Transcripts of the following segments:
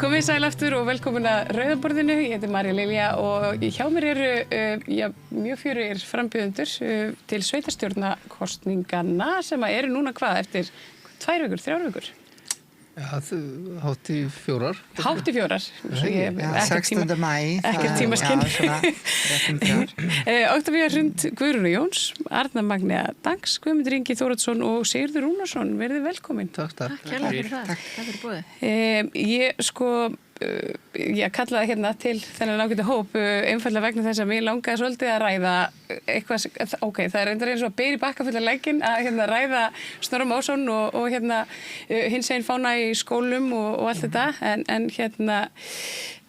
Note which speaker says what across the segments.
Speaker 1: Komið sæl aftur og velkomin að Rauðaborðinu. Ég heiti María Lilja og hjá mér eru mjög fjörugur frambjóðendur til sveitarstjórnarkosninganna sem eru núna hvað eftir 2 vikur, 3 vikur?
Speaker 2: Já, hátt í 4.
Speaker 1: Hátt í 4.
Speaker 3: Já, 16. maí.
Speaker 1: Ekkert tímaskinn. Oktavía Hrund Guðrún Jóns, Arna Magnea Dangs, Guðmundur Ingi Þóroddsson og Sigurður Rúnarsson. Verið velkomin.
Speaker 2: Takk.
Speaker 4: Takk kærlega fyrir það. Takk fyrir boðið.
Speaker 1: Ég kallaði hérna til þennan ágæta hóp einfallega vegna þess að mér langaði svolítið að ræða eitthvað, það er reyndar eins og að bera í bakka fulla legginn að hérna ræða Snorra Másson og hérna hinsegin fána í skólum og allt þetta en hérna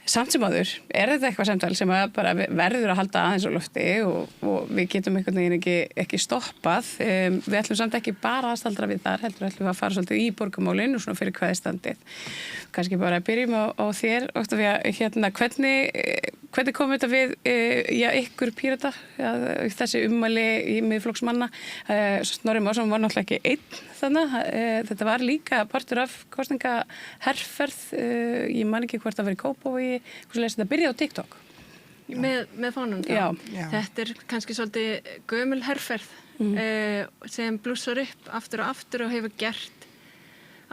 Speaker 1: samt sem áður þetta eitthvað samtal sem að bara verður að halda aðeins á lofti og við getum einhvern veginn ekki stoppað. Við ætlum samt ekki bara að staldra við þar, heldur ætlum við að fara svolítið í borgarmálin og svona fyrir kveðstandið. Kannski bara byrjum á þér, Oktavía, hérna, hvernig kom þetta við ykkur Pírata, þessi ummæli í miðflokksmanna? Snorri Másson var náttúrulega ekki einn þannig, þetta var líka partur af kosningaherferð, ég man ekki hvort það var í Kópavogi, þetta byrjaði á TikTok.
Speaker 4: Með fánum þá?
Speaker 1: Já.
Speaker 4: Þetta er kannski svolítið gömul herferð sem blússar upp aftur og aftur og hefur gert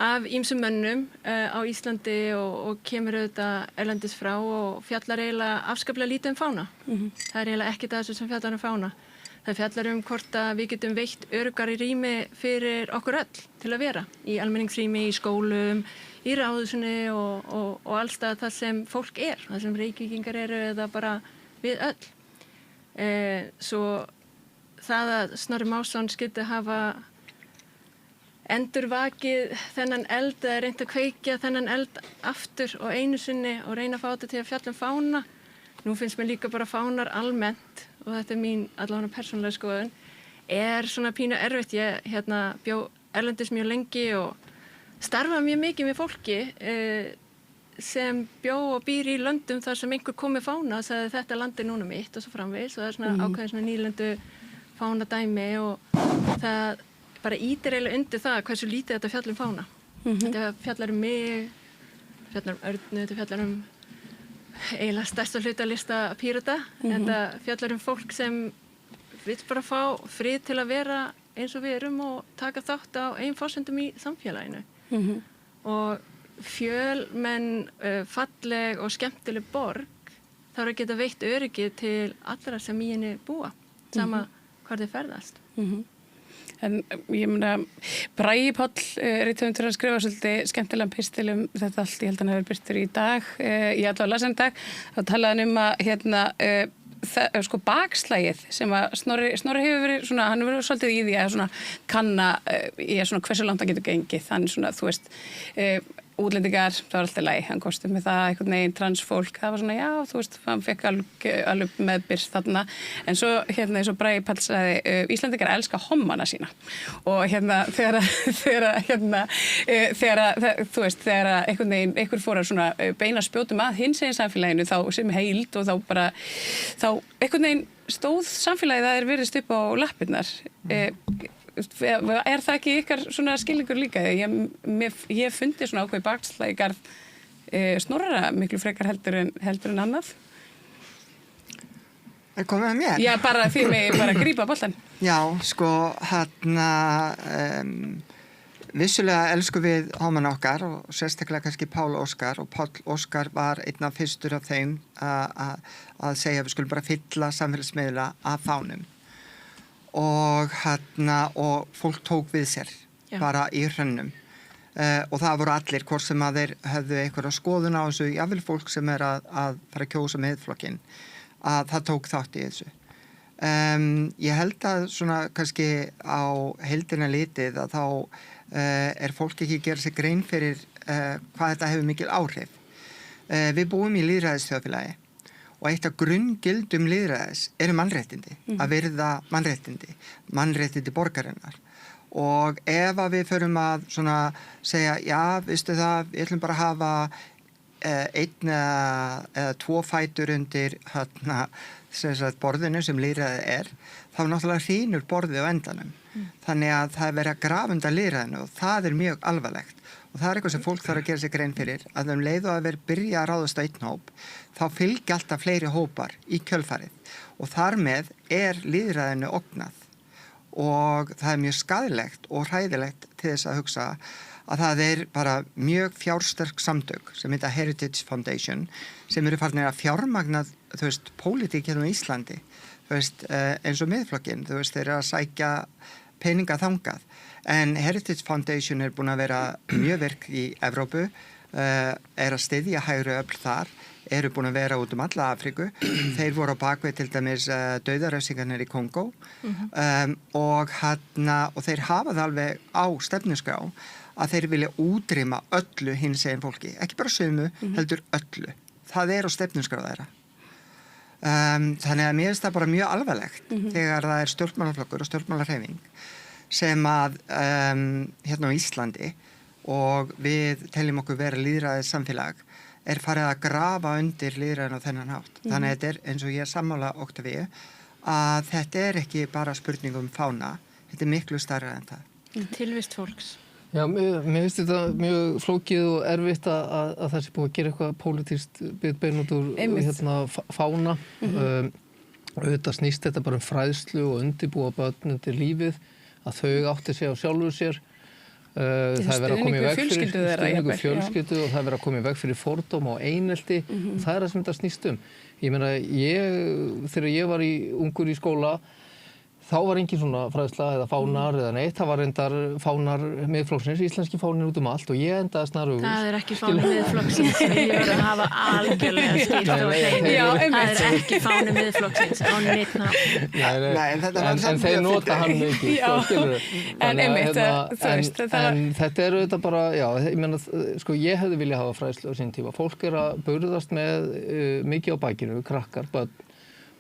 Speaker 4: af ýmsum mönnum á Íslandi og kemur auðvitað erlendis frá og fjallar eiginlega afskaplega lítið fána. Það er eiginlega ekkert að þessu sem fjallar fána. Það fjallar hvort að við getum veitt öruggari rými fyrir okkur öll til að vera í almenningsrými, í skólum, í ráðhúsinu og allstað það sem fólk það sem Reykvíkingar eru eða bara við öll. Svo það að Snorri Másson skyldi hafa endurvakið þennan eld eða reynt að kveikja þennan eld aftur og einu sinni og reyna að fá þetta til að fjalla fána. Nú finnst mér líka bara fánar almennt og þetta er mín allavega persónulega skoðun svona pínu erfitt. Ég bjó erlendis mjög lengi og starfaði mjög mikið með fólki sem bjó og býr í löndum þar sem einhver kom með fána og sagði þetta land er núna mitt og svo framvegis og það er svona ákveðin svona nýlendu fánadæmi og það bara ýtir eiginlega undir það hversu lítið þetta fjallar fána. Þetta fjallar mig, fjallar Örnu, þetta fjallar eiginlega stærsta hlutalista Pírata. Þetta fjallar fólk sem vill bara fá frið til að vera eins og við erum og taka þátt á eigin forsendum í samfélaginu. Og fjölmenn, falleg og skemmtileg borg þarf að geta veitt öryggi til allra sem í henni búa, sama hvar þið ferðast.
Speaker 1: En ég meina, Bragi Páll, rithöfundur að skrifa svolítið skemmtilegan pistil þetta allt, ég held að hann hefur birtur í dag, ég allavega las hann dag, þá talaði hann að bakslægið sem að Snorri hefur verið svona, hann hefur verið svolítið í því að svona kanna svona hversu langt hann getur gengið, þannig svona, þú veist, útlendingar, það var alltaf í lagi, hann kosti með það einhvern veginn transfólk, það var svona, já, þú veist, hann fekk alveg meðbyrs þarna, en svo, eins og Bragi Páll sagði, Íslendingar elska hommana sína og þegar þú veist, þegar einhvern veginn, einhver fór að svona beina spjótum að hinsegin samfélaginu þá sem heild og þá einhvern veginn stóð samfélagið að virðist upp á lappirnar. Er það ekki ykkar svona skilningur líka? Ég fundi svona ákveð bakslag í garð Snorra miklu frekar heldur en annað.
Speaker 3: Er komið að mér?
Speaker 1: Já, bara því mig bara grípa boltan.
Speaker 3: Já, sko, vissulega elskum við homan okkar og sérstaklega kannski Pál Óskar og Páll Óskar var einn af fyrstur af þeim að segja við skulum bara fylla samfélagsmiðla af fánum. Og fólk tók við sér bara í hrönnum og það voru allir hvort sem að þeir höfðu einhverja skoðun á þessu, jafnvel fólk sem að fara að kjósa Miðflokkinn að það tók þátt í þessu. Ég held að svona kannski á heildina litið að þá fólk ekki að gera sig grein fyrir hvað þetta hefur mikil áhrif. Við búum í lýðræðisþjóðfélagi og eitt af grunngildum lýðræðis mannréttindi, að virða mannréttindi borgarinnar. Og ef að við förum að svona segja, já, veistu það, við ætlum bara að hafa 1 eða 2 fætur undir sem sagt borðinu sem lýðræði þá náttúrulega hrýnur borðið á endanum. Þannig að það verið að grafa undan lýðræðinu og það mjög alvarlegt. Og það eitthvað sem fólk þarf að gera sig grein fyrir, að leið og að vera byrja að ráðast á einn hóp, þá fylgja alltaf fleiri hópar í kjölfarið. Og þar með lýðræðinu ógnað. Og það mjög skaðlegt og hræðilegt til þess að hugsa að það bara mjög fjársterk samtök sem heita Heritage Foundation sem eru farnir að fjármagna, pólitík hérna á Íslandi, eins og Miðflokkinn, þeir eru að sækja peninga þangað. En Heritage Foundation búin að vera mjög virk í Evrópu, að styðja hægri öfl þar, eru búin að vera út alla Afríku. Þeir voru á bakvið til dæmis dauðarefsingarnir í Kongó og þeir hafa það alveg á stefnuskrá að þeir vilja útrýma öllu hinsegin fólki, ekki bara sumu, heldur öllu. Það á stefnuskrá þeirra. Þannig að mér finnst það bara mjög alvarlegt þegar það stjórnmálaflokkur og stjórnmálahreyfing sem að hérna á Íslandi og við teljum okkur vera lýðræðis samfélag farið að grafa undir lýðræðin á þennan hátt. Þannig að þetta eins og ég sammála Oktavíu að þetta ekki bara spurning fána, þetta miklu stærra en það.
Speaker 4: Tilvist fólks.
Speaker 2: Já, mér finnst þetta mjög flókið og erfitt að það sé búið að gera eitthvað pólitískt bein út úr fána. Auðvitað snýst þetta bara fræðslu og undirbúa börn undir lífið, að þau átti sig á sjálfu sér. Það verið að koma í veg fyrir stuðningu fjölskyldu og það verið að koma í veg fyrir fordóma og einelti og það það sem þetta snýst Ég meina, þegar ég var ungur í skóla þá var engin svona fræðsla eða fánar eða neitt, það var reyndar fánar Miðflokksins, íslenski fánir út allt og ég endaði snarur.
Speaker 4: Það ekki fáni Miðflokksins sem ég verið að hafa algjörlega skýrt og hreinu. Það ekki fáni Miðflokksins á neitt nátt.
Speaker 2: En þeir nota hann mikið, skilur. En þetta þetta bara, já, ég meina, ég hefði viljað hafa fræðslu á sín tíma. Fólk að burðast með mikið á bakinu, krakkar, börn.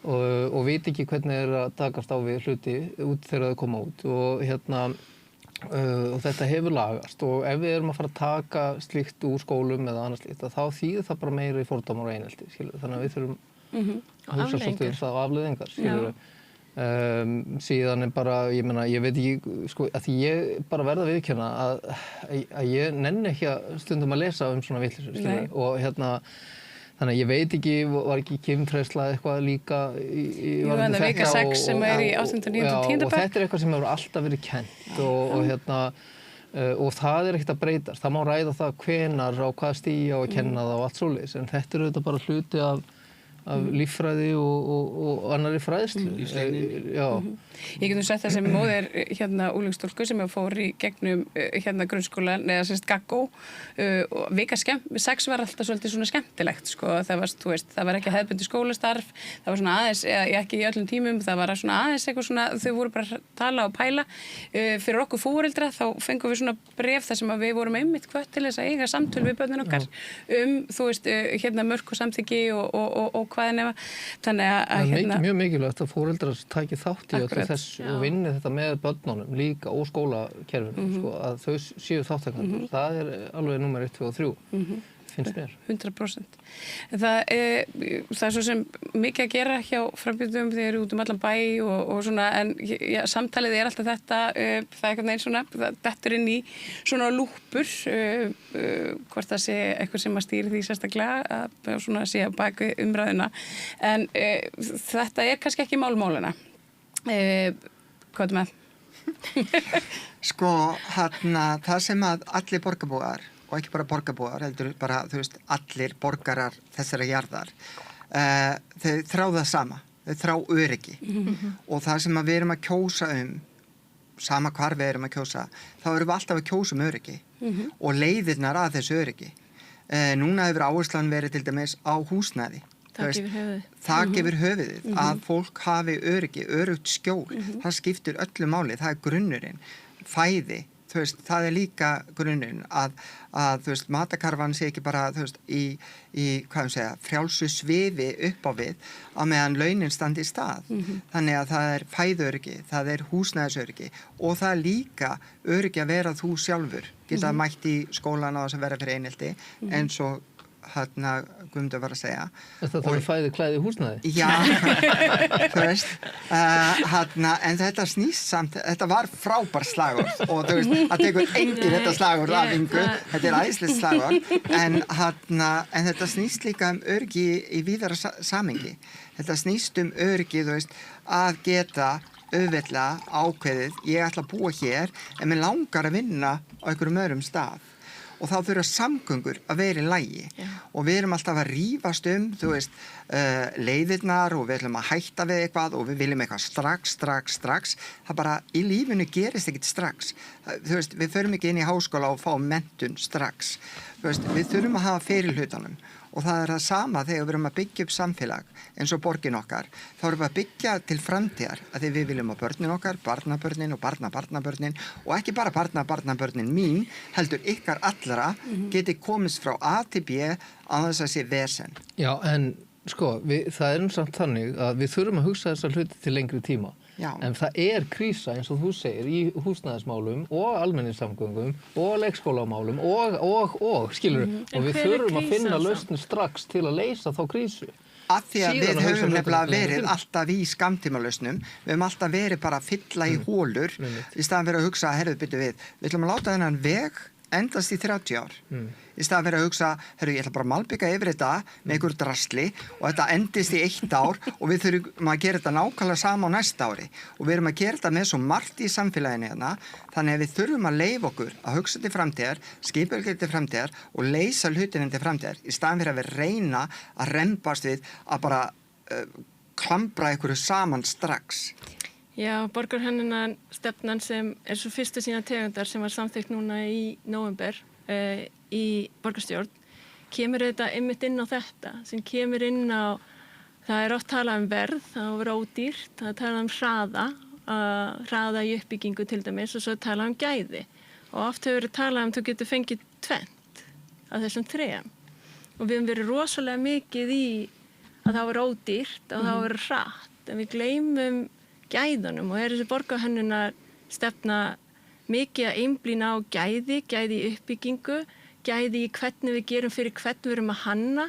Speaker 2: Og veit ekki hvernig að takast á við hluti út þegar þau koma út og og þetta hefur lagast og ef við erum að fara að taka slíkt úr skólum eða annað slíkt þá þýðir það bara meira í fordómar og einelti, skilur. Þannig að við þurfum að hugsa svolítið það á afleiðingar, skilur. Síðan bara, ég meina, ég veit ekki, að því ég bara verða að viðurkenna að ég nenni ekki að stundum að lesa svona vitleysu, skilur. Og þannig að ég veit ekki, var ekki kynfræðsla eitthvað líka
Speaker 1: Jú, en það vika 6 sem í 8., 9. og 10. bekk.
Speaker 2: Og þetta eitthvað sem hefur alltaf verið kennt og það ekkert að breytast. Það má ræða það hvenar á hvaða stigi á að kenna það og allt svoleiðis, en þetta auðvitað bara hluti af líffræði og annarri fræðslu.
Speaker 1: Ég getum sett það sem móðir úlingstúlku sem fór í gegnum grunnskólan eða sérst gaggó og vika 6 var alltaf svolítið svona skemmtilegt sko. Það var ekki hefðbundi skólastarf, það var svona aðeins, ekki í öllum tímum, það var svona aðeins eitthvað svona, þau voru bara að tala og pæla. Fyrir okkur foreldra þá fengum við svona bréf þar sem við vorum einmitt hvött til þess að eiga samtöl við börnin okkar mörk og samþykki og hvað nema. Þannig að
Speaker 2: mjög mikilvægt að foreldrar taki þátt í öllu þessu og vinni þetta með börnunum líka og skólakerfinu, sko, að þau séu þáttakendur. Það alveg númer 1, 2 og 3, finnst mér. 100%.
Speaker 1: Það svo sem mikið að gera hjá frambjöndum þegar út allan bæ og svona, en samtalið alltaf þetta, það einhvern veginn svona, þetta inn í svona lúpur, hvort það sé eitthvað sem að stýri því sérstaklega, að svona sé að baki umræðuna, en þetta kannski ekki málmálina. Hvað með?
Speaker 3: Sko, það sem að allir borgarbúar og ekki bara borgarbúar, heldur bara, allir borgarar þessara jarðar, þau þrá það sama, þau þrá öryggi og það sem að við erum að kjósa sama hvar við erum að kjósa, þá erum við alltaf að kjósa öryggi og leiðirnar að þessu öryggi. Núna hefur áherslan verið til dæmis á húsnæði. Þak yfir höfuðið, að fólk hafi öryggi, öruggt skjól, það skiptir öllu máli, það grunnurinn, fæði. Það líka grunninn að matakarfan sé ekki bara í frjálsu svifi upp á við á meðan launin standi í stað. Þannig að það fæðuöryggi, það húsnæðisöryggi og það líka öryggi að vera þú sjálfur, geta mætt í skólan á þess að vera fyrir einelti eins og Guðmundur var að segja.
Speaker 2: Þetta var fæði klæði húsnæði?
Speaker 3: Já, þú veist, en þetta snýst samt, þetta var frábær slagorð og þú veist, það tekur enginn þetta slagorð af Ingu, þetta æðislegt slagorð, en þetta snýst líka öryggi í víðara samhengi. Þetta snýst öryggi, þú veist, að geta auðveldlega ákveðið, ég ætla að búa hér, en mér langar að vinna á einhverjum öðrum stað. Og þá þurfa samgöngur að vera í lagi og við erum alltaf að rífast þú veist, leiðirnar og við ætlum að hætta við eitthvað og við viljum eitthvað strax. Það bara, í lífinu gerist ekkert strax. Þú veist, við förum ekki inn í háskóla og fáum menntun strax. Þú veist, við þurfum að hafa fyrir hlutanum og það það sama þegar við erum að byggja upp samfélag eins og borgin okkar. Þá erum við að byggja til framtíðar að því við viljum að börnin okkar, barnabörnin og barnabörnin og ekki bara barnabörnin mín, heldur ykkar allra geti komist frá A til B á þess að sé vesen.
Speaker 2: Já, en sko, það er samt þannig að við þurfum að hugsa þessa hluti til lengri tíma. Já. En það krísa eins og þú segir í húsnæðismálum og almenningssamgöngum og leikskólamálum og skilur og við þurfum að finna lausn strax til að leysa þá krísu.
Speaker 3: Af því að við höfum nefnilega verið alltaf í skammtímalausnum, við höfum alltaf verið bara að fylla í hólur í staðan verið að hugsa, við ætlum að láta þennan veg endast í 30 ár. Í staðan verið að hugsa, ég ætla bara að malbika yfir þetta með einhver drasli og þetta endist í 1 ár og við þurfum að gera þetta nákvæmlega sama á næsta ári. Og við erum að gera þetta með svo margt í samfélaginu hérna, þannig að við þurfum að leyfa okkur að hugsa til framtíðar, skipuleggja til framtíðar og leysa hlutina til framtíðar. Í staðan verið að við reyna að rembast við að bara klambra einhverju saman strax.
Speaker 4: Já, borgarhönnunar stefnan sem svo fyrsta sína tegundar sem var samþykkt núna í nóvember í borgarstjórn kemur þetta einmitt inn á þetta sem kemur inn á, það oft talað verð, það verður ódýrt, það talað hraða í uppbyggingu til dæmis og svo talað gæði og oft hefur verið talað þú getur fengið 2 af þessum 3 og við höfum verið rosalega mikið í að það verður ódýrt og það verður hratt en við gleymum gæðunum og þessi borgarhönnunar stefna mikið að einblína á gæði í uppbyggingu, gæði í hvernig við gerum fyrir hvernig við erum að hanna,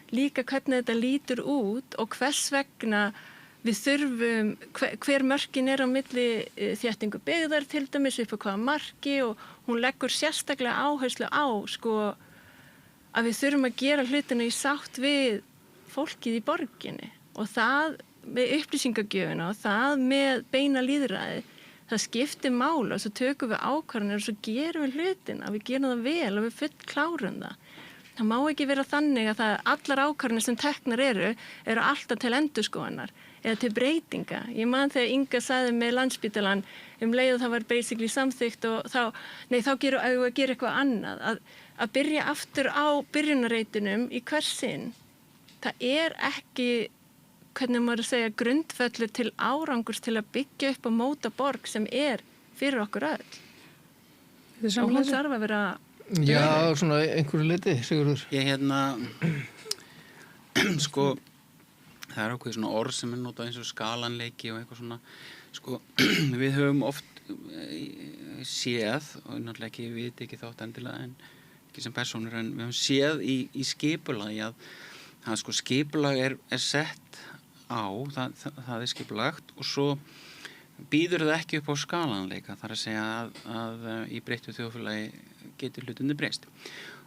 Speaker 4: líka hvernig þetta lítur út og hvers vegna við þurfum, hver mörkin á milli þéttingu byggðar til dæmis upp á hvaða marki og hún leggur sérstaklega áherslu á að við þurfum að gera hlutina í sátt við fólkið í borginni og það með upplýsingagjöfina og það með beina lýðræði, það skiptir máli og svo tökum við ákvarðanir og svo gerum við hlutina, við gerum það vel og við fullklárum það. Það má ekki vera þannig að allar ákvarðanir sem teknar eru alltaf til endurskoðunar eða til breytinga. Ég man þegar Inga sagði með Landspítalann leið og það var basically samþykkt og þá gerum við að gera eitthvað annað. Að byrja aftur á byrjunarreitunum í hvers sinn, það ekki hvernig maður segja, grundvöllur til árangurs til að byggja upp og móta borg sem fyrir okkur öll. Og hún þarf að vera...
Speaker 2: Já, svona einhverju leiti, Sigurður.
Speaker 5: Ég sko, það ákveðið svona orð sem notað eins og skalanleiki og eitthvað svona, sko, við höfum oft séð, og náttúrulega ekki, við veit ekki þátt endilega, en ekki sem persónur, en við höfum séð í skipulagi að sko skipulag sett á, það skipulagt og svo býður það ekki upp á skalanleika, þar að segja að í breyttu þjóðfélagi getur hlutinni breyst.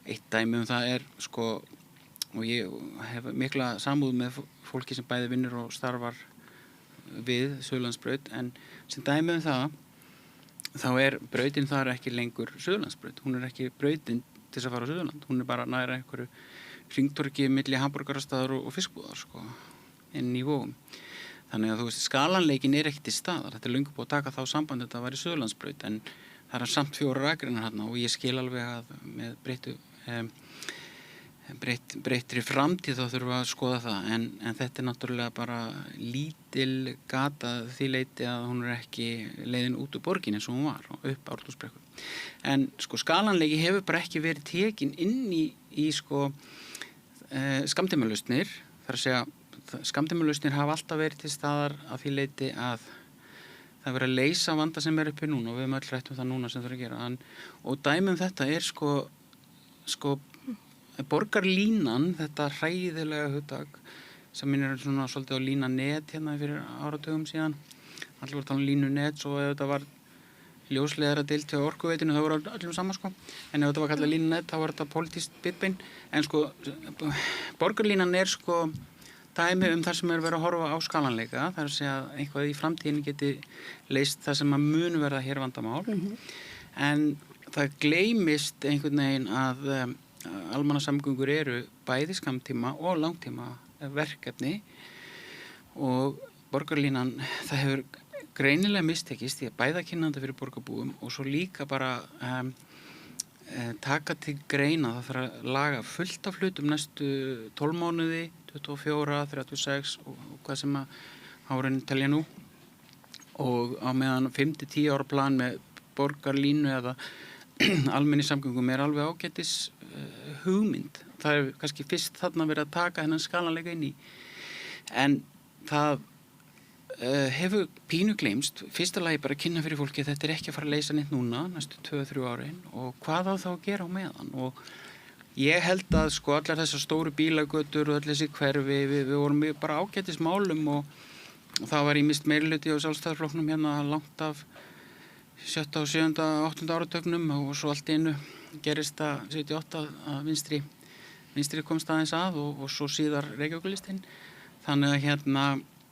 Speaker 5: Eitt dæmi það sko, og ég hef mikla samúð með fólki sem bæði vinnur og starfar við Suðurlandsbraut, en sem dæmi það, þá brautin þar ekki lengur Suðurlandsbraut, hún ekki brautin til þess að fara á Suðurland, hún bara næra einhverju hringtorgi milli hamborgarastaðar og fiskbúðar, sko, inn í Vogum. Þannig að þú veist, skalanleikin ekki til staðar. Þetta löngu búið að taka þá samband þetta var í Suðurlandsbraut, en það samt 4 akreinar hérna og ég skil alveg að með breyttri framtíð þá þurfum við að skoða það, en þetta náttúrulega bara lítil gata því leyti að hún ekki leiðin út úr borgin eins og hún var og upp Ártúnsbrekku. En sko skalanleiki hefur bara ekki verið tekin inn í sko skammtímalausnir, þar að segja skammtímalausnir hafa alltaf verið til staðar að því leyti að það verið að leysa vanda sem uppi núna og við höfum öll rætt það núna sem það að gera og dæmum þetta sko borgarlínan, þetta hræðilega hugtak sem minnir svona svolítið á lína net hérna fyrir áratugum síðan. Allir voru að tala um línu net, svo ef þetta var ljósleiðara deilt hjá Orkuveitinu, það voru öllum saman sko. En ef þetta var kallað línu net, þá var þetta pólitískt bitbein. En sko, borgarlínan sko dæmi það sem verið að horfa á skalanleika. Það að segja að eitthvað í framtíðinni geti leyst það sem að mun verða hér vandamál. En það gleymist einhvern veginn að almannasamgöngur eru bæði skammtíma og langtíma verkefni og borgarlínan, það hefur greinilega mistekist því að bæða kynnanda fyrir borgarbúum og svo líka bara taka til greina, það þarf að laga fullt af hlutum næstu 12 mánuði, 24, 36 og hvað sem að árin telja nú og á meðan 5-10 ára plan með borgarlínu eða almenni samgöngum alveg ágætis hugmynd. Það kannski fyrst þarna verið að taka hennan skalanleika inn í. En það hefur pínu gleymst. Fyrsta lagi bara kynna fyrir fólki að þetta ekki að fara að leysa neitt núna, næstu 2-3 árin og hvað á þá að gera á meðan. Og ég held að sko allar þessar stóru bílagötur og allir þessi hverfi, við vorum bara ágætis málum og það var ýmist meirihluti á Sjálfstæðisflokknum hérna langt af 7., 7., 8. áratögnum og svo allt einu gerist að 78 að vinstri komst aðeins að og svo síðar Reykjavíkurlistinn. Þannig að hérna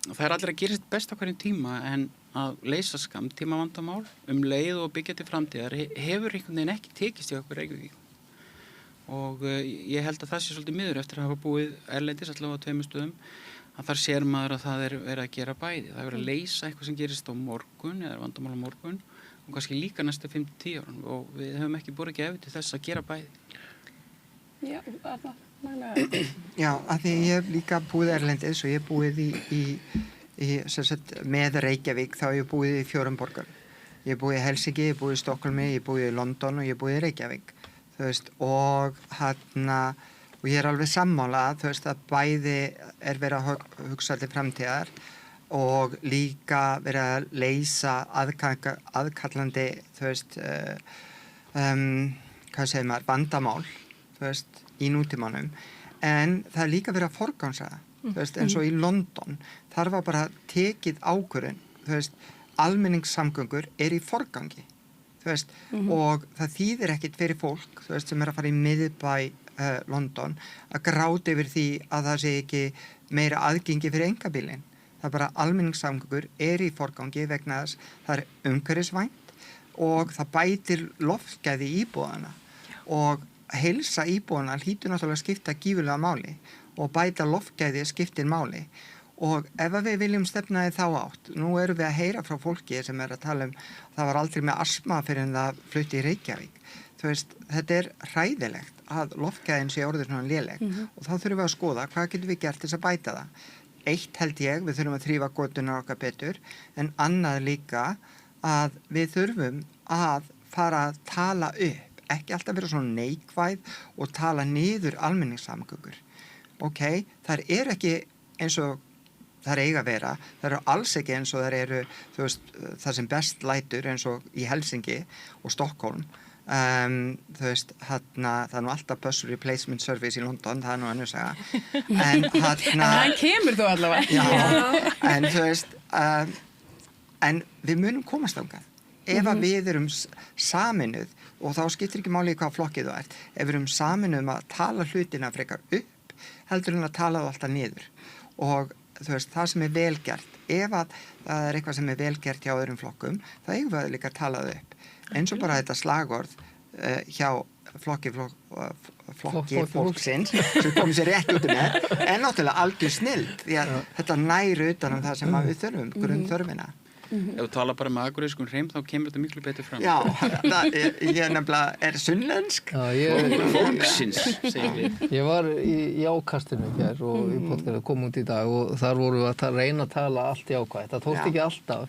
Speaker 5: það allir að gera sitt best á hverjum tíma en að leysa skammtíma vandamál leið og byggja til framtíðar hefur einhvern veginn ekki tekist í okkur Reykjavík. Og ég held að það sé svolítið miður eftir að hafa búið erlendis allavega á 2 stöðum að þar sér maður að það verið að gera bæði. Það verið að leysa eitthvað sem gerist á morgun eða vandamál á morgun og kannski líka næstu 5-10 árum og við höfum ekki borið gefi til þess að gera bæði.
Speaker 1: Já, Arna,
Speaker 3: Já, af því ég hef líka búið erlendis og ég hef búið með Reykjavík, þá hef ég búið í 4 borgum. Ég hef búið í Helsinki, ég hef búið í Stokkólmi, ég hef búið í London og ég hef búið í Reykjavík. Þú veist, og ég alveg sammála, þú veist, að bæði verið að hugsa til framtíðar og líka verið að leysa aðkallandi, þú veist, hvað segir maður, vandamál, þú veist, í nútímanum. En það er líka verið að forgangsraða, þú veist, eins og í London, þar var bara tekið ákvörðun, þú veist, almenningssamgöngur í forgangi, þú veist, og það þýðir ekkit fyrir fólk, þú veist, sem að fara í miðbæ London, að gráta yfir því að það sé ekki meira aðgengi fyrir einkabílinn. Það bara almenningssamgöngur í forgangi vegna þess það umhverfisvænt og það bætir loftgæði íbúðana og heilsa íbúðana hlýtur náttúrulega að skipta gífurlega máli og bæta loftgæði skiptir máli og ef við viljum stefna í þá átt, nú erum við að heyra frá fólki sem að tala það var aldrei með astma fyrir en það flutti í Reykjavík. Þú veist, þetta hræðilegt að loftgæðin sé orðið svona léleg og þá þurfum við að skoða hvað getum við gert til þess að bæta það. Eitt held ég, við þurfum að þrífa götunar okkar betur, en annað líka að við þurfum að fara að tala upp, ekki alltaf vera svona neikvæð og tala niður almenningssamgöngur. Ok, þar ekki eins og þar eiga að vera, þar eru alls ekki eins og þar eru, þú veist, það sem best lætur eins og í Helsingi og Stokkólm. Þú veist, það nú alltaf bus replacement service í London, það nú önnur saga en
Speaker 1: hann kemur þú allavega
Speaker 3: já, en þú veist en við munum komast þangað ef að við erum saminuð og þá skiptir ekki máli hvað flokkið þú ert ef við erum saminuð að tala hlutina frekar upp heldur en að tala það alltaf niður og þú veist, það sem vel gert ef að það eitthvað sem vel gert hjá öðrum flokkum, það eigum við líka að tala það upp eins og bara þetta slagorð hjá flokki fólksins sem komið sér rétt út með en náttúrulega algjör snild því að þetta næri utan það sem við þurfum grunnþörfina.
Speaker 5: Ef þú tala bara með akureyrskum hreim þá kemur þetta miklu betur fram.
Speaker 3: Já, ég nefnilega sunnlensk
Speaker 5: fólksins, segir við.
Speaker 2: Ég var í ákastinu í gær og í podcast kom út í dag og þar vorum við að reyna að tala allt jákvætt. Það tókst ekki alltaf.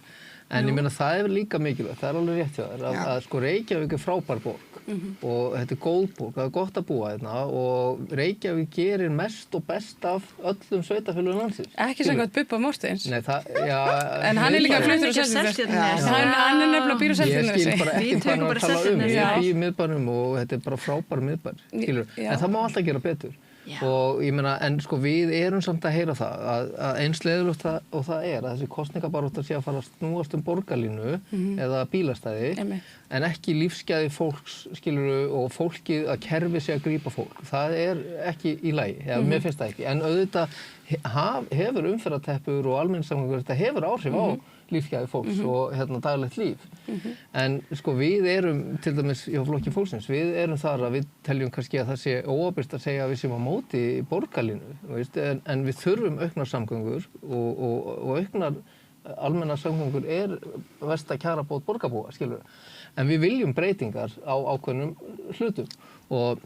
Speaker 2: En ég meina það líka mikilvægt, það alveg rétt hjá þér, að sko Reykjavík frábær borg og þetta er góð borg, það er gott að búa hérna og Reykjavík gerir mest og best af öllum sveitafélögum landsins.
Speaker 1: Ekki samkvæmt Bubba Mortens.
Speaker 2: Nei, já...
Speaker 1: En hann er líka fluttur á
Speaker 4: Seltjarnarnesi.
Speaker 1: Hann er nefnilega býr á Seltjarnarnesi.
Speaker 2: Ég skil bara ekki hvað hann var að tala
Speaker 4: Seltjarnarnesi.
Speaker 2: Ég bý í miðbænum og þetta er bara frábær miðbær, skilur. En það má alltaf gera betur. Og ég meina, en sko við erum samt að heyra það að eins leiðilegt og það er að þessi kosningabarátta sé að fara að snúast borgarlínu eða bílastæði en ekki lífsgæði fólks, skilur, og fólkið að kerfi sé að grípa fólk. Það er ekki í lagi, mér finnst það ekki. En auðvitað hefur umferðarteppur og almenningssamgöngur, þetta hefur áhrif á lífsgæði fólks og daglegt líf. En sko við erum, til dæmis hjá Flokki fólksins, við erum þar að við teljum kannski að það sé óábyrgt að segja að við séum á móti borgarlínu, en við þurfum auknar samgöngur og auknar almennar samgöngur er versta kjarabót borgarbúa, skilur við. En við viljum breytingar á ákveðnum hlutum og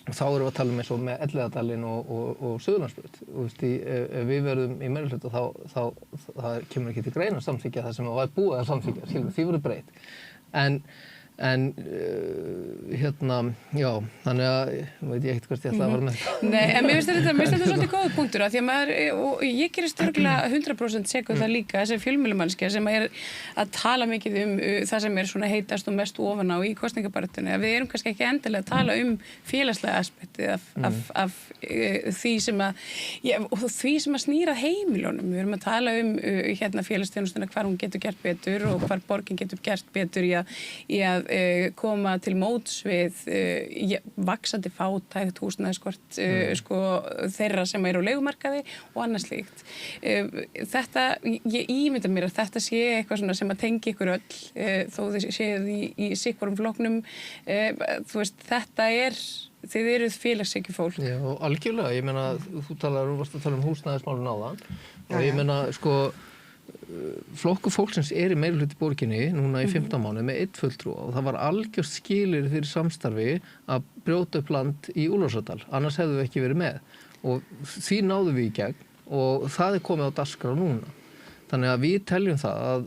Speaker 2: þá erum við að tala eins og með Elliðadalinn og Suðurlandsbraut. Ef við verðum í meirihluta þá kemur ekki til greina samþykkja það sem var búið að samþykkja, skilur, því verður breytt. En já, þannig að veit ég ekkert hvert ég ætla að fara með þetta.
Speaker 1: Nei, en mér finnst þetta svolítið góð punktur að því að og ég gerist örugglega 100% sek það líka, þessi fjölmiðlamannskja sem er að tala mikið það sem er svona heitast og mest ofan á í kosningabaráttunni, að við erum kannski ekki endilega að tala félagslega aspektið af því sem að snýra heimilunum. Við erum að tala félagsþjónustuna, hvar hún getur gert betur og hvar borgin getur gert betur í að koma til móts við vaxandi fátækt, húsnæðiskort þeirra sem eru á leigumarkaði og annað slíkt. Ég ímynda mér að þetta sé eitthvað svona sem að tengi ykkur öll þó þið séð í sikvorum flokknum. Þetta þið eruð félagshyggju fólk.
Speaker 2: Já, algjörlega. Ég meina, þú varst að tala húsnæðismálin áðan og ég meina, Flokkur fólksins er í meirihluta í borginni núna í 15 mánuði með 1 fulltrúa og það var algjört skilyrði fyrir samstarfi að brjóta upp land í Úlfarsárdal, annars hefðum við ekki verið með og því náðum við í gegn og það er komið á dagskrá núna. Þannig að við teljum að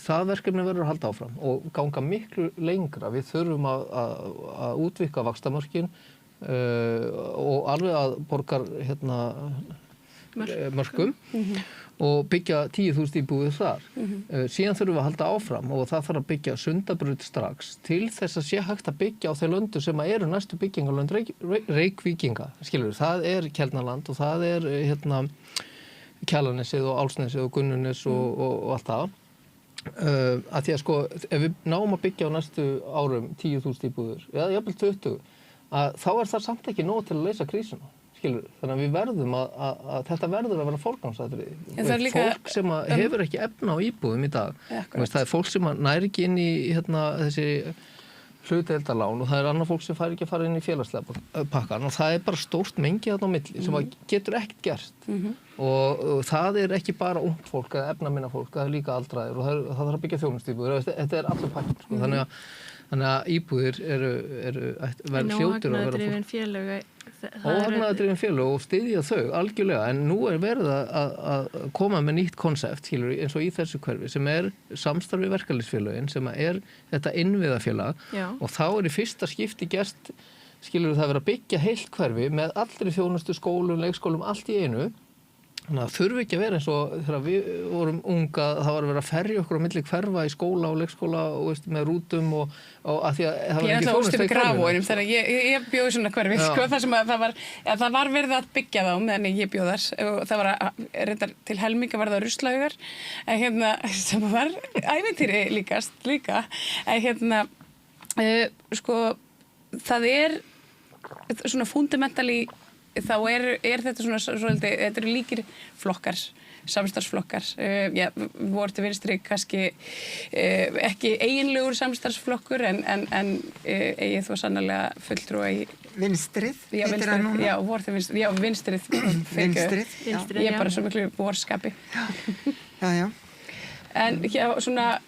Speaker 2: það verkefni verður að halda áfram og ganga miklu lengra. Við þurfum að útvíkka vaxtamörkin og alveg að borgar mörkum og byggja 10.000 íbúðir þar. Síðan þurfum við að halda áfram og það þarf að byggja Sundabraut strax til þess að sé hægt að byggja á þeir löndu sem eru næstu byggingalönd Reykvíkinga. Skilur, það er Keldnaland og það er Kjalarnesið og Álfsnesið og Gunnunes og allt það. Að því að ef við náum að byggja á næstu árum 10.000 íbúðir eða jafnvel 20, þá er það samt ekki nóg til að leysa krísuna. Þannig að við verðum að þetta verður að vera forgangsatriði. Fólk sem hefur ekki efna á íbúðum í dag. Það er fólk sem nær ekki inn í þessi hlutdeildarlán og það er annað fólk sem fær ekki að fara inn í félagslega pakkan og það er bara stórt mengi þarna á milli sem getur ekkert gert. Og það er ekki bara ungt fólk eða efnaminna fólk, það er líka aldraðir og það þarf að byggja þjónustíbúðir. Þetta er allur pakkin. Þannig að íbúðir verður fljótir að vera óhagnaðardrifin félög og styðja þau algjörlega, en nú er verið að koma með nýtt konsept, eins og í þessu hverfi sem er samstarfi verkalýðsfélögin sem er þetta innviðafélag og þá er í fyrsta skipti gert, það verið að byggja heilt hverfi með allri þjónustu, skólum, leikskólum, allt í einu. Þannig að þurfi ekki að vera eins og þegar við vorum unga, það var að vera að ferja okkur á milli hverfa í skóla og leikskóla og með rútum og að því að það var ekki þjónustu í hverfinu. Þegar
Speaker 1: ég bjóð svona hverfi, þar sem að það var verið að byggja þá meðan ég bjóð þar og það var reyndar til helminga var það ruslahaugar sem var ævintýri líka. Það er svona fundamentally þá er þetta svona svolítið, þetta eru líkir flokkar, samstarfsflokkar. Voru til vinstri kannski ekki eiginlegur samstarfsflokkur en eigið þó sannarlega fulltrúa í
Speaker 3: Vinstrið, heitir það núna?
Speaker 1: Já, voru til vinstrið. Já, vinstrið.
Speaker 3: Vinstrið, já.
Speaker 1: Ég er bara svo miklu vorskapi.
Speaker 3: Já.
Speaker 1: En svona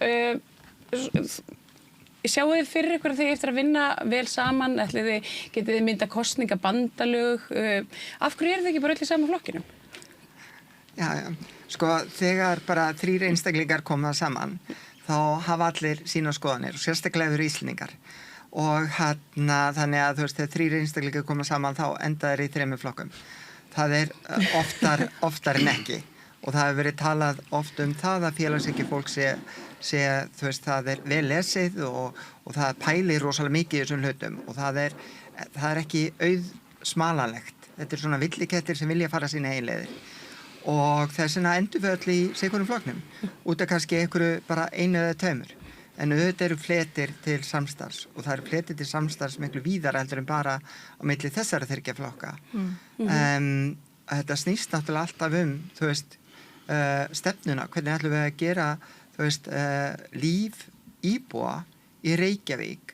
Speaker 1: sjáu þið fyrir ykkur að þið eftir að vinna vel saman, getið þið mynda kosningabandalög, af hverju eru þið ekki bara öll í sama flokkinum?
Speaker 3: Já, þegar bara 3 einstaklingar koma saman, þá hafa allir sína skoðanir og sérstaklega eru Íslendingar. og þannig að þú veist, þegar 3 einstaklingar koma saman þá enda þeir í 3 flokkum. Það oftar en ekki og það hefur verið talað oft það að félagshyggju fólk sé þú veist, það vel lesið og það pælir rosalega mikið í þessum hlutum og það er ekki auðsmalanlegt. Þetta svona villikettir sem vilja fara sína heileiðir og þessina endur við öll í sigurum flokknum út af kannski einhverju bara 1 eða 2. En auðvitað eru fletir til samstarfs og það eru fletir til samstarfs miklu víðara heldur en bara á milli þessara 3 flokka. Þetta snýst náttúrulega alltaf þú veist, stefnuna, hvernig ætlum við að gera, þú veist, líf íbúa í Reykjavík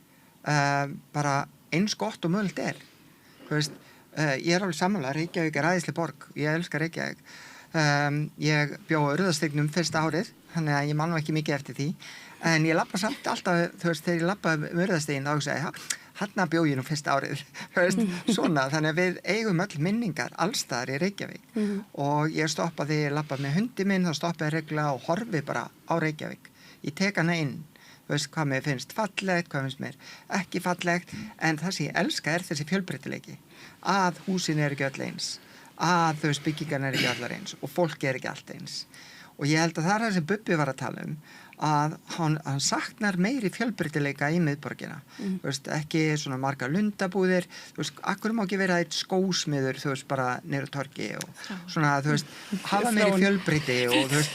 Speaker 3: bara eins gott og mögulegt Þú veist, ég alveg sammála, Reykjavík æðisleg borg, ég elska Reykjavík. Ég bjó á Urðastegnum fyrsta árið, þannig að ég man nú ekki mikið eftir því. En ég labba samt alltaf, þú veist, þegar ég labbaði Urðastegin þá hugsaði ég, þarna bjó ég nú fyrsta árið, þú veist, svona. Þannig að við eigum öll minningar allstaðar í Reykjavík. Og ég stoppaði, ég labbaði með hundi minn, þá stoppaði ég reglulega og horfi bara á Reykjavík. Ég tek hana inn, þú veist, hvað mér finnst fallegt, hvað finnst mér ekki fallegt, en það sem ég elska þessi fjölbreytileiki, að húsin ekki öll eins, að þú veist, byggingarna ekki allar eins og fólki ekki allt eins. Og ég held að það sem Bubbi var að tala að hann saknar meiri fjölbreytileika í miðborgina. Þú veist, ekki svona margar lundabúðir, þú veist, akkur má ekki vera eitt skósmiður, þú veist, bara niður á torgi og svona, þú veist, hafa meiri fjölbreyti og þú veist,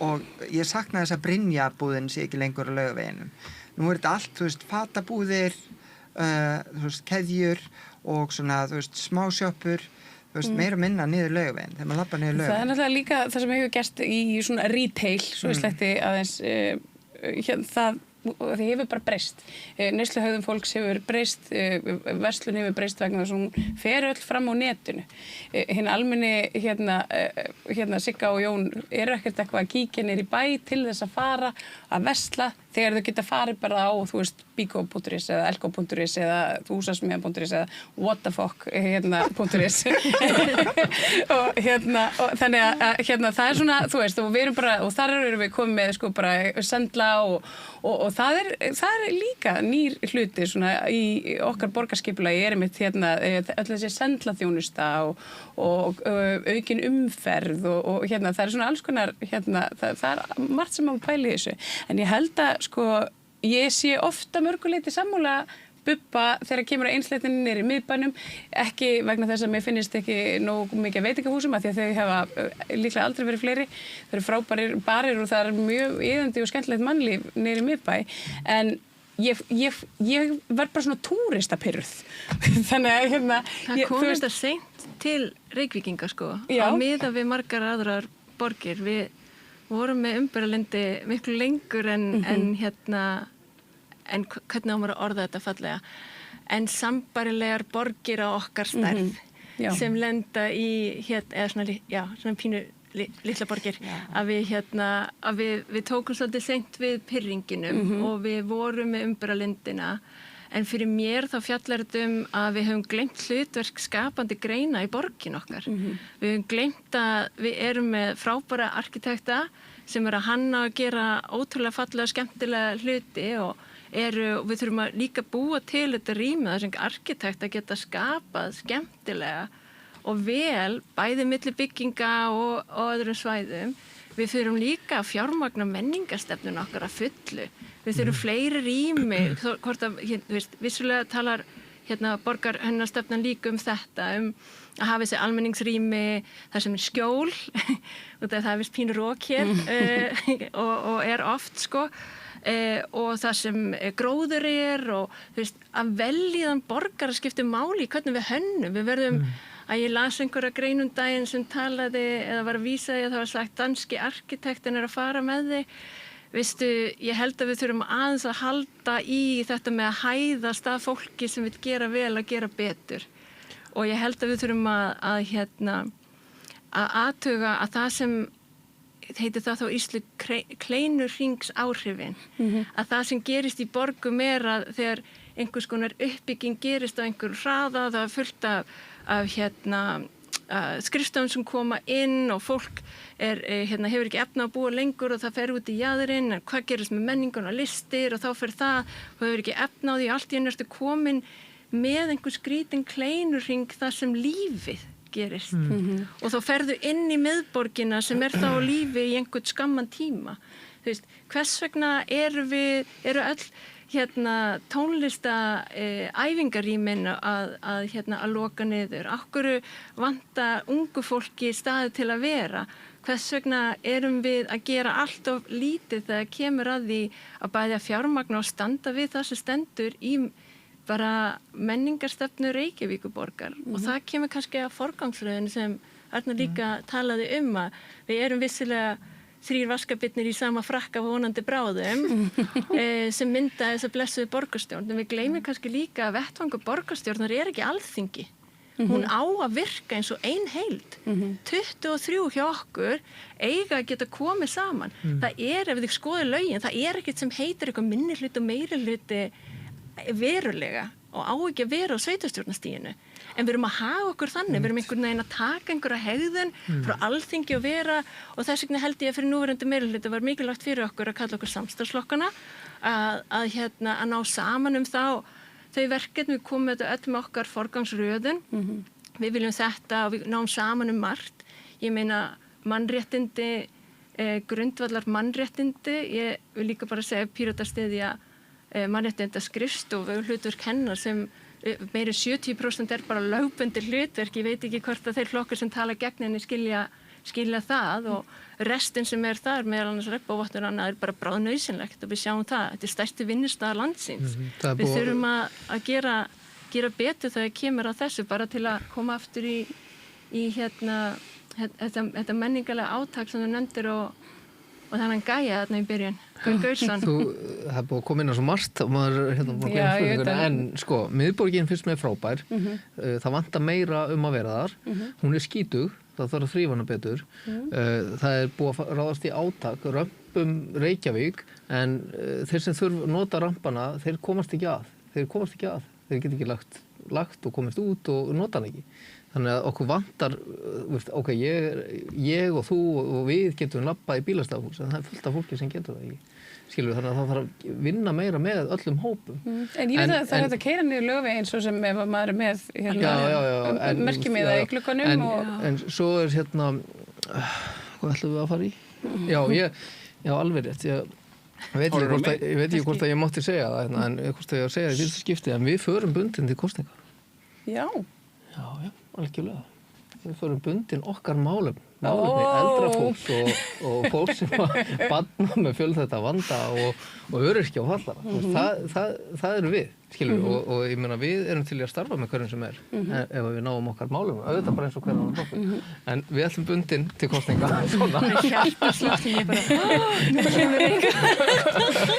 Speaker 3: og ég sakna þess að Brynjabúðin sé ekki lengur á Laugaveginum. Nú þetta allt, þú veist, fatabúðir, þú veist, keðjur og svona, þú veist, smásjoppur, þú veist, meira minna niður Laugaveginn, þegar maður labbar niður Laugaveginn.
Speaker 1: Það náttúrulega líka það sem hefur gerst í svona retail, svo ég sletti aðeins, það hefur bara breyst. Neysluhegðun fólks hefur breyst, verslun hefur breyst vegna þess að hún fer öll fram á netinu. Hinn almenni hérna Sigga og Jón eru ekkert eitthvað að kíkja niður í bæ til þess að fara að versla þegar þau geta farið bara á, þú veist, Biko.is eða Elko.is eða Húsasmiðan.is eða whatthefuck.is og þannig að það er svona, þú veist, og við erum bara, og þar erum við komið með sko bara sendla og það er líka nýr hluti svona í okkar borgarskipulagi er einmitt öll þessi sendlaþjónusta og aukin umferð og það er svona alls konar það er margt sem á pæli í þessu, en ég held að sko, ég sé ofta mörguleiti sammála Bubba þegar kemur að einsleitinni niður í miðbænum, ekki vegna þess að mér finnist ekki nógu mikið veitingahúsum að því að þau hafa líklega aldrei verið fleiri, þau eru frábærir barir og það er mjög iðandi og skemmtilegt mannlíf niður í miðbæ, en ég verð bara svona túristapirruð þannig að
Speaker 4: það kom þetta seint til Reykvíkinga sko, á miða við margar aðrar borgir, við vorum með umburðarlyndi miklu lengur en hvernig á maður að orða þetta fallega, en sambarilegar borgir á okkar stærð sem lenda í eða svona pínu litla borgir, að við tókum svolítið seint við pirringinum og við vorum með umburðarlyndina, en fyrir mér þá fjallar þetta að við höfum gleymt hlutverk skapandi greina í borgin okkar. Við höfum gleymt að við erum með frábæra arkitekta sem eru að hanna og gera ótrúlega fallega skemmtilega hluti og við þurfum að líka búa til þetta rými þar sem arkitekta geta skapað skemmtilega og vel bæði milli bygginga og öðrum svæðum. Við þurfum líka að fjármagna menningarstefnun okkar að fullu. Við þurfum fleiri rými, hvort að, vissulega talar borgarhönnastefnan líka þetta, að hafa þessi almenningsrými, þar sem er skjól, og það er vist pínu rók hér og er oft sko, og það sem gróður og þú veist, að veljiðan borgar skiptir máli í hvernig við hönnum. Við verðum að ég las einhverja grein daginn sem talaði eða var að vísa því að það var sagt danski arkitektin að fara með þig. Veistu, ég held að við þurfum aðeins að halda í þetta með að hæðast að fólki sem vil gera vel að gera betur. Og ég held að við þurfum að athuga að það sem heitir það þá íslu kleinurhrings áhrifin, að það sem gerist í borgum að þegar einhvers konar uppbygging gerist á einhver hraða, það er fullt af skrifstofum sem koma inn og fólk hefur ekki efna að búa lengur og það fer út í jaðurinn, en hvað gerist með menningun og listir og þá fer það og hefur ekki efna á því, allt í einu ertu komin með einhver skrítin kleinurhring þar sem lífið gerist og þá ferðu inn í miðborgina sem þá á lífi í einhvern skamman tíma. Þú veist, hvers vegna eru öll tónlista æfingarýmin að loka niður? Akkur vantar ungu fólki staði til að vera? Hvers vegna erum við að gera allt of lítið þegar kemur að því að bæði að fjármagna og standa við það sem stendur í bara menningarstefnu Reykjavíkurborgar og það kemur kannski að forgangsröðinu sem Arna líka talaði að við erum vissilega 3 vaskabirnir í sama frakka vonandi bráðum sem mynda þess að blessuðu borgarstjórn, en við gleymum kannski líka að vettvangur borgarstjórnar ekki Alþingi. Hún á að virka eins og ein heild. 23 hjá okkur eiga að geta komið saman. Það ef þið skoðið lögin, það ekkert sem heitir eitthvað minnihluti og meirihluti verulega og á ekki að vera á sveitarstjórnarstiginu. En við erum að hafa okkur þannig, við erum einhvern veginn að taka einhverja hegðun frá Alþingi og vera, og þess vegna held ég að fyrir núverandi meirihluti var mikilvægt fyrir okkur að kalla okkur samstarfsflokkana, að ná saman þau verkefni, við komum þetta öll með okkar forgangsröðun. Við viljum þetta og við náum saman margt. Ég meina mannréttindi, grundvallar mannréttindi, ég vil líka bara segja Píratar styðja mannréttindaskrifstofu hlutverk hennar sem meiri 70% bara lögbundir hlutverk. Ég veit ekki hvort að þeir flokkar sem tala gegn henni skilja það og restin sem þar, meðal annars regnbogavottur og annað, bara bráðnauðsynlegt og við sjáum það. Þetta stærsti vinnustaður landsins. Við þurfum að gera betur þegar kemur að þessu, bara til að koma aftur í þetta menningarlega átak sem þú nefndir og þannig gæja þarna í byrjun. Gunn Gaursson.
Speaker 2: Það er búið að koma inn á svo margt og maður en sko, miðborgin finnst mér frábær. Það vantar meira að vera þar. Hún skítug, það þarf að þrífa hana betur. Það er búið að ráðast í átak, römpum Reykjavík, en þeir sem nota rampana, þeir komast ekki að. Þeir geta ekki lagt og komast út og nota hann ekki. Þannig að okkur vantar, ok, ég og þú og við getum labbað í bílastæðahús, en það fullt af fólki sem getur það ekki. Skilur við, þannig að það þarf að vinna meira með öllum hópum.
Speaker 1: En ég veit að það hægt að keyra niður lögveginn svo sem ef maður með merkimiða í glugganum.
Speaker 2: En svo hvað ætlum við að fara í? Já, alveg rétt. Ég veit ekki hvort að ég mátti segja það, en hvort að ég segja það í fyrsta skipti, en við förum bundin til kosninga.
Speaker 1: Já,
Speaker 2: algjörlega. Við förum bundin okkar málefni eldra fólks og fólk sem barna með fjölþætta vanda og öryrkja og fallara. Það eru við, skilur við, og ég meina við erum til að starfa með hverjum sem ef við náum okkar málefni, auðvitað bara eins og hverjum annar flokkur. En við ætlum bundin til kosninga.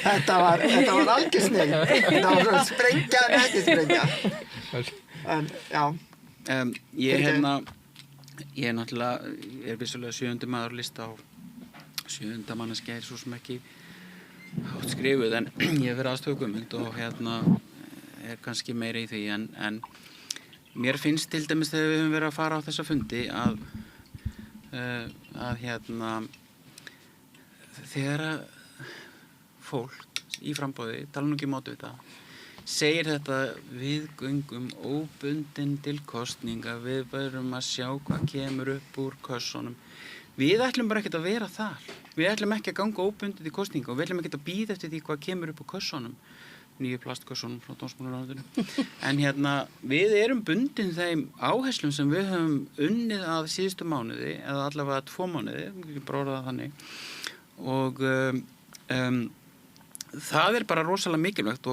Speaker 3: Þetta var algjör snill. Þetta var sprengja en ekki sprengja. En, já.
Speaker 5: Ég náttúrulega vissulega 7. maður lista á 7. manneskja svo sem ekki hátt skrifuð, en ég hef verið aðstofugumund og kannski meira í því, en mér finnst til dæmis þegar við höfum verið að fara á þessa fundi að þegar fólk í framboði, tala nú ekki móti þetta, segir þetta við göngum óbundin til kosninga, við verðum að sjá hvað kemur upp úr kössunum. Við ætlum bara ekkert að vera þar. Við ætlum ekki að ganga óbundin til kosninga og við ætlum ekkert að bíða eftir því hvað kemur upp úr kössunum. Nýju plastkössunum frá dómsmálaráðuneytinu. En við erum bundin þeim áherslum sem við höfum unnið að síðustu mánuði, eða allavega 2 mánuði, ekki bara orða það þannig. Og það bara rosalega mikilvægt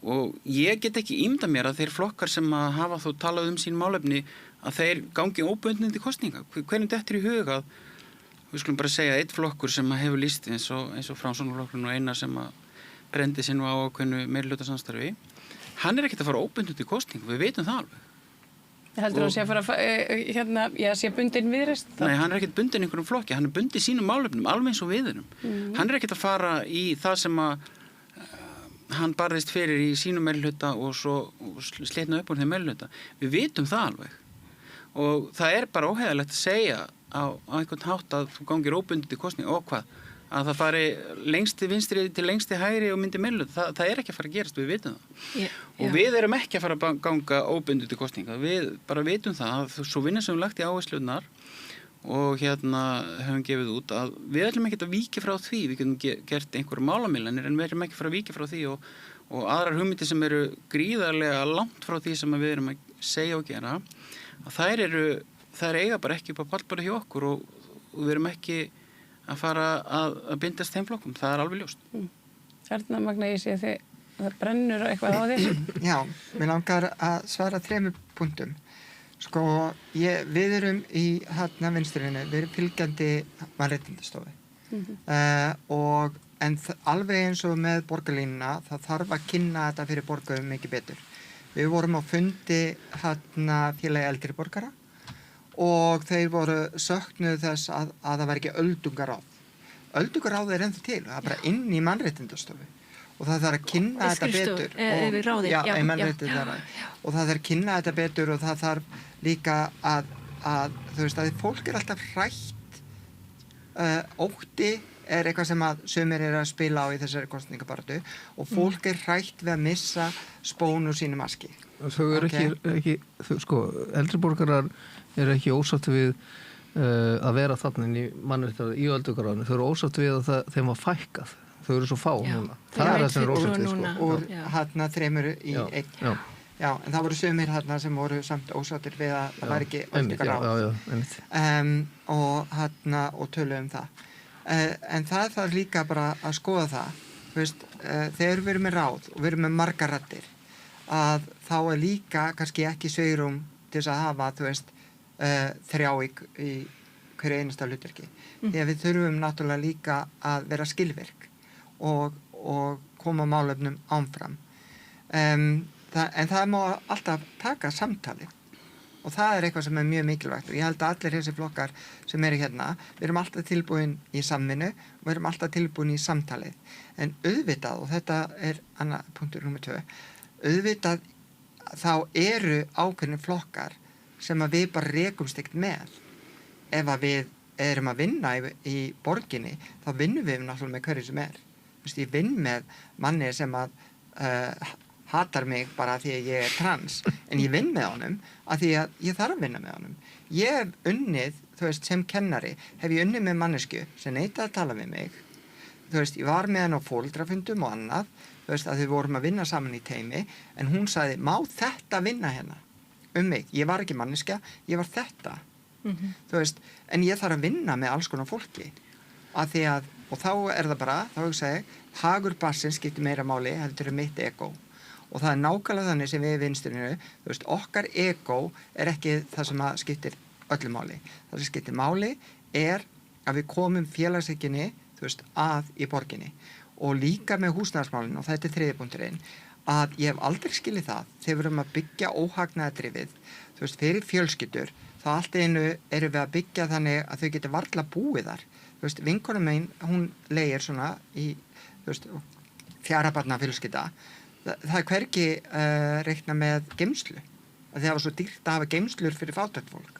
Speaker 5: og ég get ekki ímyndað mér að þeir flokkar sem að hafa þó talað sín málefni að þeir gangi óbundin til kosninga. Hvernig dettur í hug að við skulum bara segja einn flokkur sem hefur lýst eins og Framsóknarflokkurinn og Einar sem að brendi sig nú á ákveðnu meirihlutasamstarfi, hann ekkert að fara óbundin til kosninga, við veitum það alveg.
Speaker 1: Heldur hann sé að fara sé bundin Viðreisn?
Speaker 5: Nei, hann ekkert bundin einhverjum flokki, hann bundin sínum málefnum, alveg eins og við erum. Hann ekkert að fara í það sem að hann barðist fyrir í sínum meirihluta og svo slitna upp úr þeim meirihluta. Við vitum það alveg. og það bara óheiðalegt að segja á einhvern hátt að þú gangir óbundið til kosning og hvað, að það fari lengsti vinstri til lengsti hægri og myndi millu, það ekki að fara að gerast, við vitum það. Og við erum ekki að fara að ganga óbundið til kosninga, við bara vitum það að svo vinna sem við lagt í áherslunar og höfum gefið út að við ætlum ekki að víkja frá því, við getum gert einhverju málamillanir en við ætlum ekki að fara að víkja frá því og aðrar hugmyndir sem eru gríðarlega langt frá því sem við erum að segja og gera, að þær eiga bara ekki upp á pallborðið hjá okkur og við erum ekki að fara að bindast þeim flokkum, það alveg ljóst.
Speaker 1: Þarna Magna ég sé að það brennur eitthvað á þér.
Speaker 3: Já, mér langar að svara 3 punktum. Sko, við erum í vinstrinni, við erum fylgjandi mannréttindastofu. En alveg eins og með borgarlínuna, það þarf að kynna þetta fyrir borgarum mikið betur. Við vorum á fundi félagi eldri borgara og þeir voru söknuð þess að það var ekki öldungaráð. Öldungaráð ennþá til, það bara inn í mannréttindastofu og það þarf að kynna þetta betur. Og það þarf að kynna þetta betur og það þarf líka að þú veist að fólk alltaf hrætt, ótti eitthvað sem að sumir að spila á í þessari kosningabaráttu og fólk hrætt við að missa spón úr sínu maski.
Speaker 2: Þau ekki sko, eldri borgarar ekki ósátt við að vera þarna í mannréttindaráði í öldungaráðinu. Þau eru ósátt við að þeim var fækkað. Þau eru svo fá núna. Það það sem er ósátt við, sko.
Speaker 3: Úr 3 í 1. Já, en það voru sumir sem voru samt ósáttir við að það var ekki öldungaráð. Og töluðum það. En það þarf líka bara að skoða það. Þú veist, þegar við erum með ráð og við erum með margar raddir, að þá líka kannski ekki svigrúm til þess að hafa, þú veist, 3 í hverju einasta hlutverki. Því að við þurfum náttúrulega líka að vera skilvirk og koma málefnum áfram. En það má alltaf taka samtalið og það eitthvað sem mjög mikilvægt og ég held að allir þessi flokkar sem eru hérna, við erum alltaf tilbúin í samvinnu og við erum alltaf tilbúin í samtalið. En auðvitað, og þetta punktur númer 2, auðvitað þá eru ákveðnir flokkar sem að við bara rekumst ekkert með. Ef að við erum að vinna í borginni, þá vinnum við náttúrulega með hverju sem er. Ég vinn með manni sem að hatar mig bara því að ég trans, en ég vinn með honum að því að ég þarf að vinna með honum. Ég hef unnið, þú veist, sem kennari, hef ég unnið með mannesku sem neitaði að tala við mig. Þú veist, ég var með hann á fóldrafundum og annað, þú veist, að þau vorum að vinna saman í teimi, en hún sagði, má þetta vinna hérna mig? Ég var ekki manneska, ég var þetta. Þú veist, en ég þarf að vinna með alls konar fólki. Að því að, og þá það bara, þá hugsa ég, hagur barnsins skiptir meira máli heldur mitt ego. Og það nákvæmlega þannig sem við í vinstrinu, þú veist, okkar ego ekki það sem að skiptir öllu máli. Það sem skiptir máli að við komum félagshyggjunni, þú veist, að í borginni. Og líka með húsnæðismálin, og þetta 3. punkturinn, að ég hef aldrei skilið það, þegar við erum að byggja óhagnaðardrifið, þú veist, fyrir fjölskyldur, þá allt einu erum við að byggja þannig að þau geta varla búið þar. Þú veist, vinkona mín, hún leigir svona í, þú veist, 4 barna fjölskylda. Það hvergi reikna með geymslu. Það var svo dýrt að hafa geymslur fyrir fátækt fólk.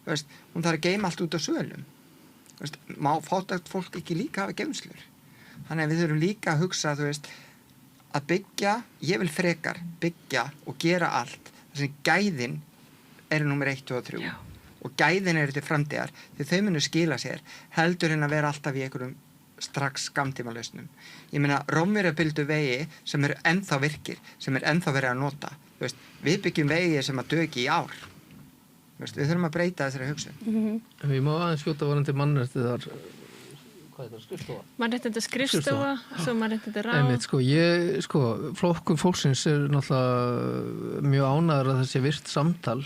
Speaker 3: Þú veist, hún þarf að geyma allt út á sölum. Þú veist, má fátækt fólk ekki líka hafa geymslur? Þannig að við þurfum líka að hugsa, þú veist, að byggja, ég vil frekar byggja og gera allt. Þess að gæðin eru númer 1, 2 og 3. Já. Og gæðin eru til framtíðar, því þau munu skila sér, heldur en að vera alltaf í einhverjum strax skammtímalausnum. Ég meina, Rómverjar byldu vegi sem eru ennþá virkir, sem ennþá verið að nota. Þú veist, við byggjum vegi sem að dugi í ár. Þú veist, við þurfum að breyta þessari hugsun.
Speaker 2: Ég má aðeins skjóta varandi mannréttindastofa. Hvað er það, skrifstofa?
Speaker 4: Mannréttindaskrifstofa, svo mannréttindaráð.
Speaker 2: Flokkur fólksins náttúrulega mjög ánægður að það sé virt samtal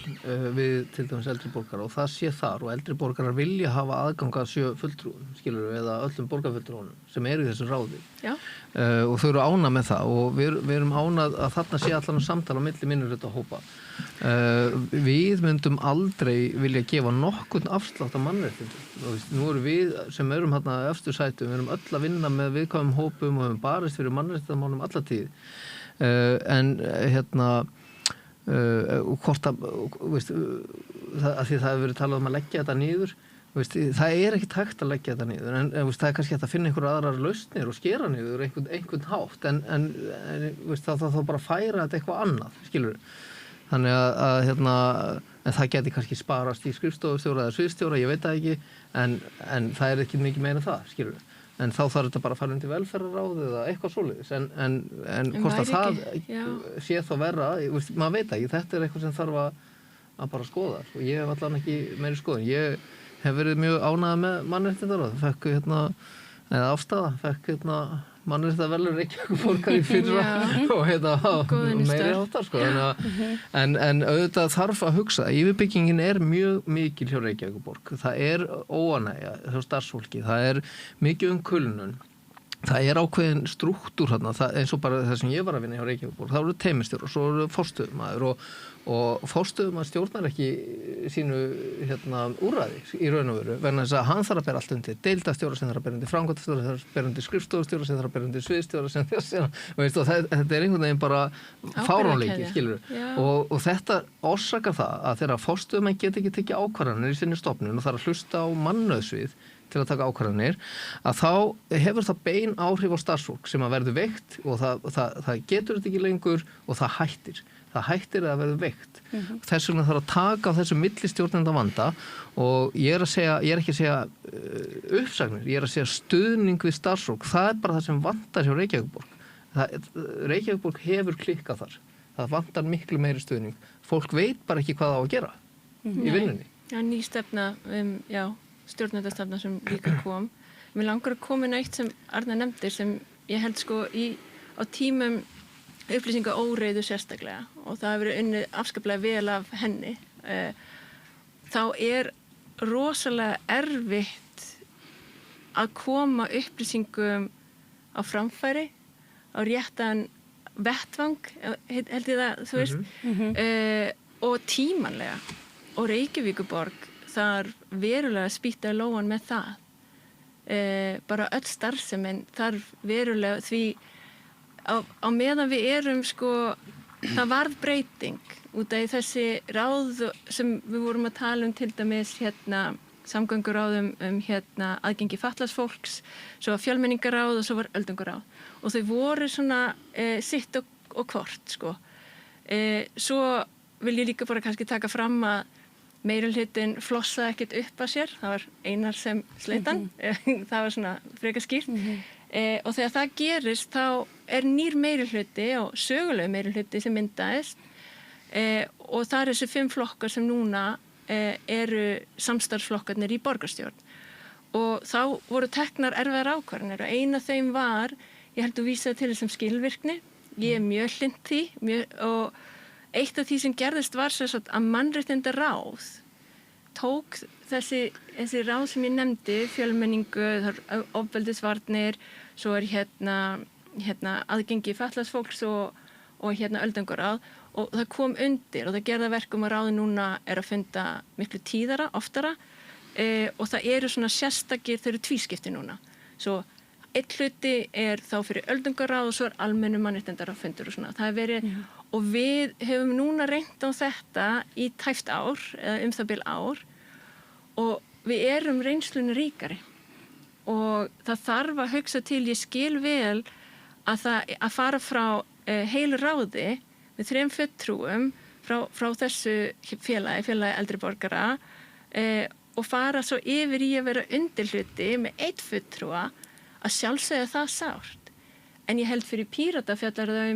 Speaker 2: við til dæmis eldri borgara og það sé þar og eldri borgarar vilja hafa aðgang að 7 fulltrúum, skilur við, eða öllum borgarfulltrúunum sem eru í þessu ráði. Já. Og þau eru ánægð með það og við erum ánægð að þarna sé allan samtal á milli minnihlutahópa. Við myndum aldrei vilja gefa nokkurn afslátt af mannréttindum. Nú erum við sem erum hérna efstu sætum, við erum öll að vinna með viðkvæmum hópum og við barist fyrir mannréttindamálum alla tíð. En hvort að, veist, að því það hefur verið talað að leggja þetta niður, veist, það ekki hægt að leggja þetta niður en veist, það kannski hægt að finna einhverja aðrar lausnir og skera niður einhvern hátt en veist, það þá bara færa þetta eitthvað annað, skilur þannig að hérna, en það geti kannski sparast í skrifstofustjóra eða sviðstjóra, ég veit það ekki en það ekki mikið meira en það, skilur en þá þarf þetta bara að fara undir velferðarráð eða eitthvað svoleiðis en hvort að það sé þá verra, veist, maður veit ekki, þetta eitthvað sem þarf að bara skoða og ég hef allan ekki meiri skoðun, ég hef verið mjög ánægð með mannréttindaráð, fekk eða afstaða, fekk mannréttindaverðlaun Reykjavíkurborgar í fyrra og meiri áttar sko. En auðvitað þarf að hugsa, yfirbyggingin mjög mikil hjá Reykjavíkurborg, það óánægja hjá starfsfólki, það mikið kulnun, það ákveðin strúktúr þarna, eins og bara það sem ég var að vinna hjá Reykjavíkurborg, það voru teymisstjórar og svo voru forstöðumaður og forstöðumaður stjórnar ekki sínu úrræði í raun og veru, vegna þess að hann þarf að bera allt undir deildarstjóra sem þarf að bera undir framkvæmdastjóra sem þarf að bera undir skrifstofustjóra sem þarf að bera undir sviðstjóra sem veist, og þetta einhvern veginn bara fáránleiki, skilur og þetta orsakar það að þegar forstöðumenn geta ekki tekið ákvarðanir í sinni stofnun og þarf að hlusta á mannauðsvið til að taka ákvarðanir, að þá hefur það bein áhrif á starfsfólk sem að verður veikt og það getur þetta ekki lengur og það hættir að verður veikt. Þess vegna þarf að taka á þessu millistjórnenda vanda og ég er ekki að segja uppsagnir, ég er að segja stuðning við starfsfólk, það bara það sem vantar hjá Reykjavíkurborg. Reykjavíkurborg hefur klikkað þar, það vantar miklu meiri stuðning, fólk veit bara ekki hvað það á að gera í vinnunni.
Speaker 4: Já, ný stefna, stjórnendastefna sem líka kom. Mér langar að koma inn á eitt sem Arna nefndir sem ég held sko á tímum upplýsingaóreiðu sérstaklega og það hefur verið unnið afskaplega vel af henni. Þá rosalega erfitt að koma upplýsingum á framfæri, á réttan vettvang, held ég það, þú veist, og tímanlega. Og Reykjavíkurborg þar verulega spýta lóan með það. Bara öll starfsemin þarf verulega því á meðan við erum sko, það varð breyting út af þessi ráð sem við vorum að tala til dæmis samgönguráðum aðgengi fatlaðs fólks, svo var fjölmenningaráð og svo var öldungaráð og þau voru svona sitt og hvort sko. Svo vil ég líka bara kannski taka fram að meirihlutinn flossaði ekkert upp að sér, það var Einar sem sleitan, það var svona frekar skýrt og þegar það gerist þá nýr meirihluti og sögulegur meirihluti sem myndaðist og það þessi 5 flokkar sem núna eru samstarfsflokkarnir í borgarstjórn og þá voru teknar erfiðar ákvarðanir og ein af þeim var, ég held að vísa til þessum skilvirkni, ég mjög hlynnt því og eitt af því sem gerðist var að mannréttindaráð tók þessi ráð sem ég nefndi, fjölmenningu, ofbeldisvarnir, svo aðgengi fatlaðs fólks og öldungaráð og það kom undir og það gerði verkum að ráði núna að funda miklu tíðara, oftara og það eru svona sérstakir, þau eru tvískipti núna. Svo einn hluti þá fyrir öldungaráð og svo almennu mannréttindaráð fundur og svona. Það verið og við hefum núna reynt á þetta í tæpt ár, eða það bil ár og við erum reynslunni ríkari og það þarf að hugsa til, ég skil vel að fara frá heilu ráði með 3 fulltrúum frá þessu félagi eldri borgara og fara svo yfir í að vera undirhluti með 1 fulltrúa að sjálfsögja það sárt. En ég held fyrir Pírata fjallar það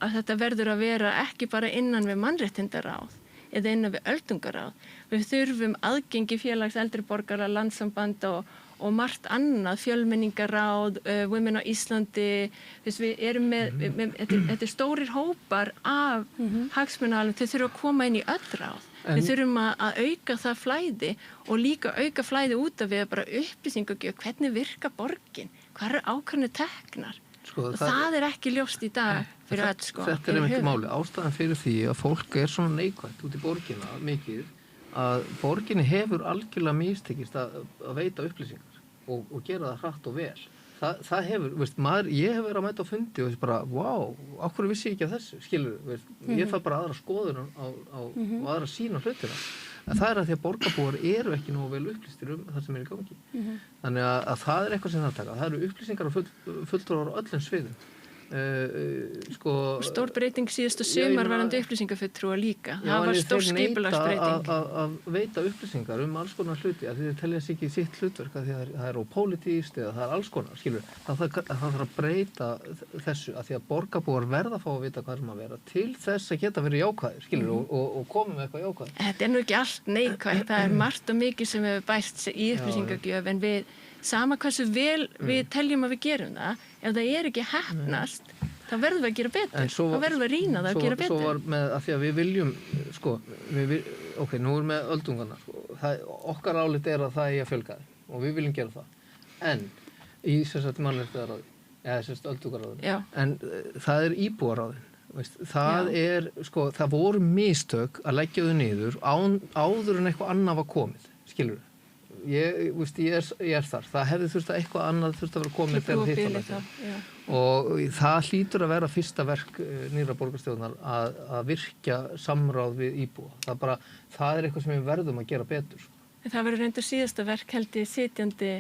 Speaker 4: að þetta verður að vera ekki bara innan við mannréttindaráð eða innan við öldungaráð. Við þurfum aðgengi félags eldri borgara, landssamband og margt annað, fjölmenningaráð, Women á Íslandi, við erum þetta stórir hópar af hagsmunaaðilum, þau þurfum að koma inn í öll ráð. Við þurfum að auka það flæði og líka auka flæði út af við bara upplýsingagjöf, hvernig virka borgin, hvað ákvarðanir teknar. Sko, og það ekki ljóst í dag fyrir öll sko.
Speaker 2: Þetta einmitt máli. Ástæðan fyrir því að fólk svona neikvætt út í borgina mikið, að borginni hefur algjörlega mistekist að veita upplýsingar og gera það hratt og vel. það hefur, veist, ég hef verið að mæta á fundi og veist bara, á hverju vissi ég ekki af þessu, skilur, veist, ég fæ bara aðra skoðun og aðra sýn á hlutina. En það að því að borgarbúar eru ekki nógu vel upplýstir það sem í gangi. Þannig að það eitthvað sem það taka. Það eru upplýsingar og fulltrúar á öllum sviðum.
Speaker 4: Stór breyting síðustu sumar varandi upplýsingafulltrúa líka. Það var stór skipulagsbreyting.
Speaker 2: Að veita upplýsingar alls konar hluti, að þið telja sig ekki sitt hlutverk að því að það er ópólitískt eða það er alls konar, skilur. Það þarf að breyta þessu að því að borgarbúar verða að fá að vita hvað að vera til þess að geta verið jákvæðir, skilur, og koma með eitthvað jákvæðir. Þetta
Speaker 4: nú ekki allt neikvætt, það er margt og mikið sem hefur bæst í upplýsingagjöf en við sama hversu vel við teljum að við gerum það, ef það er ekki heppnast, þá verðum við að gera betur. Þá verðum við að rýna það að gera betur.
Speaker 2: Svo var með að því að við viljum, nú með öldungarna, okkar álit að það eigi að fjölga þeim og við viljum gera það. En í mannréttindaráði, eða öldungaráði, en það er íbúaráðin. Það voru mistök að leggja þau niður áður en eitthvað annað var komið, skilur við. Ég er þar. Það hefði þurft að eitthvað annað þurft að vera komið þegar hitt var lagt. Og það hlýtur að vera fyrsta verk nýrra borgarstjórnar að virkja samráð við íbúa. Það er eitthvað sem við verðum að gera betur.
Speaker 4: Það verður reyndar síðasta verk held í sitjandi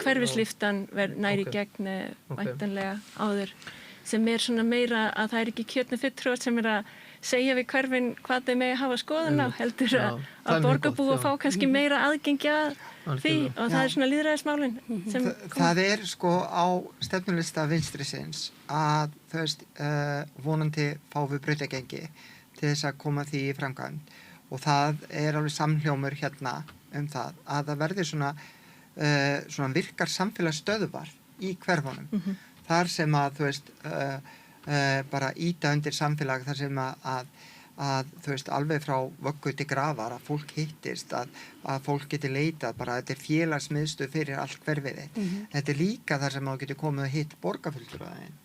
Speaker 4: hverfisliftan næri gegn væntanlega áður sem er svona meira að það er ekki kjörna fulltrúar sem er að segja við hverfin hvað þeir megi hafa skoðun á heldur að borgarbúa fá kannski meira aðgengi að því og það er svona lýðræðismálin
Speaker 3: Það er á stefnulista vinstrisins að vonandi fá við brautagengi til þess að koma því í framkvæmd og það er alveg samhljómur hérna það að það verði svona virkar samfélagsstöðvar í hverfunum þar sem að bara íta undir samfélag þar sem að alveg frá vöggu til grafar að fólk hittist, að fólk geti leitað bara, þetta er félagsmiðstöð fyrir allt hverfið þitt. Þetta er líka þar sem að getur komið að hitt borgarfulltrúaðinn.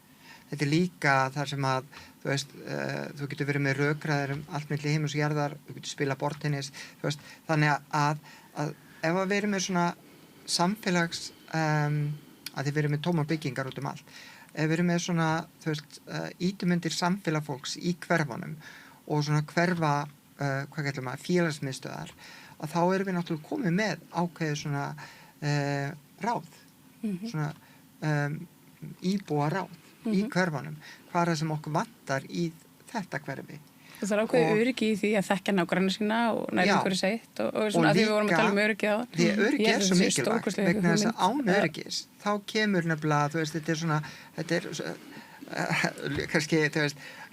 Speaker 3: Þetta er líka þar sem að þú getur verið með rökræður allt milli himins og jarðar, þú getur spila borðtennis, þannig að ef við erum með svona samfélags að þið verið með tómar byggingar út allt ef við erum með svona, ítumundir samfélag fólks í hverfunum og svona hverfa, félagsmiðstöðar, að þá erum við náttúrulega komið með ákveðið svona ráð, svona íbúa ráð í hverfunum, hvað er það sem okkur vantar í þetta hverfi.
Speaker 1: Það er ákveðið öryggi í því að þekkja nágranna sína og næra einhverju seitt og svona að því við vorum að tala öryggi á það.
Speaker 3: Því öryggi er svo mikilvægt, vegna þess að án öryggis, þá kemur nefnilega, þetta er svona, kannski,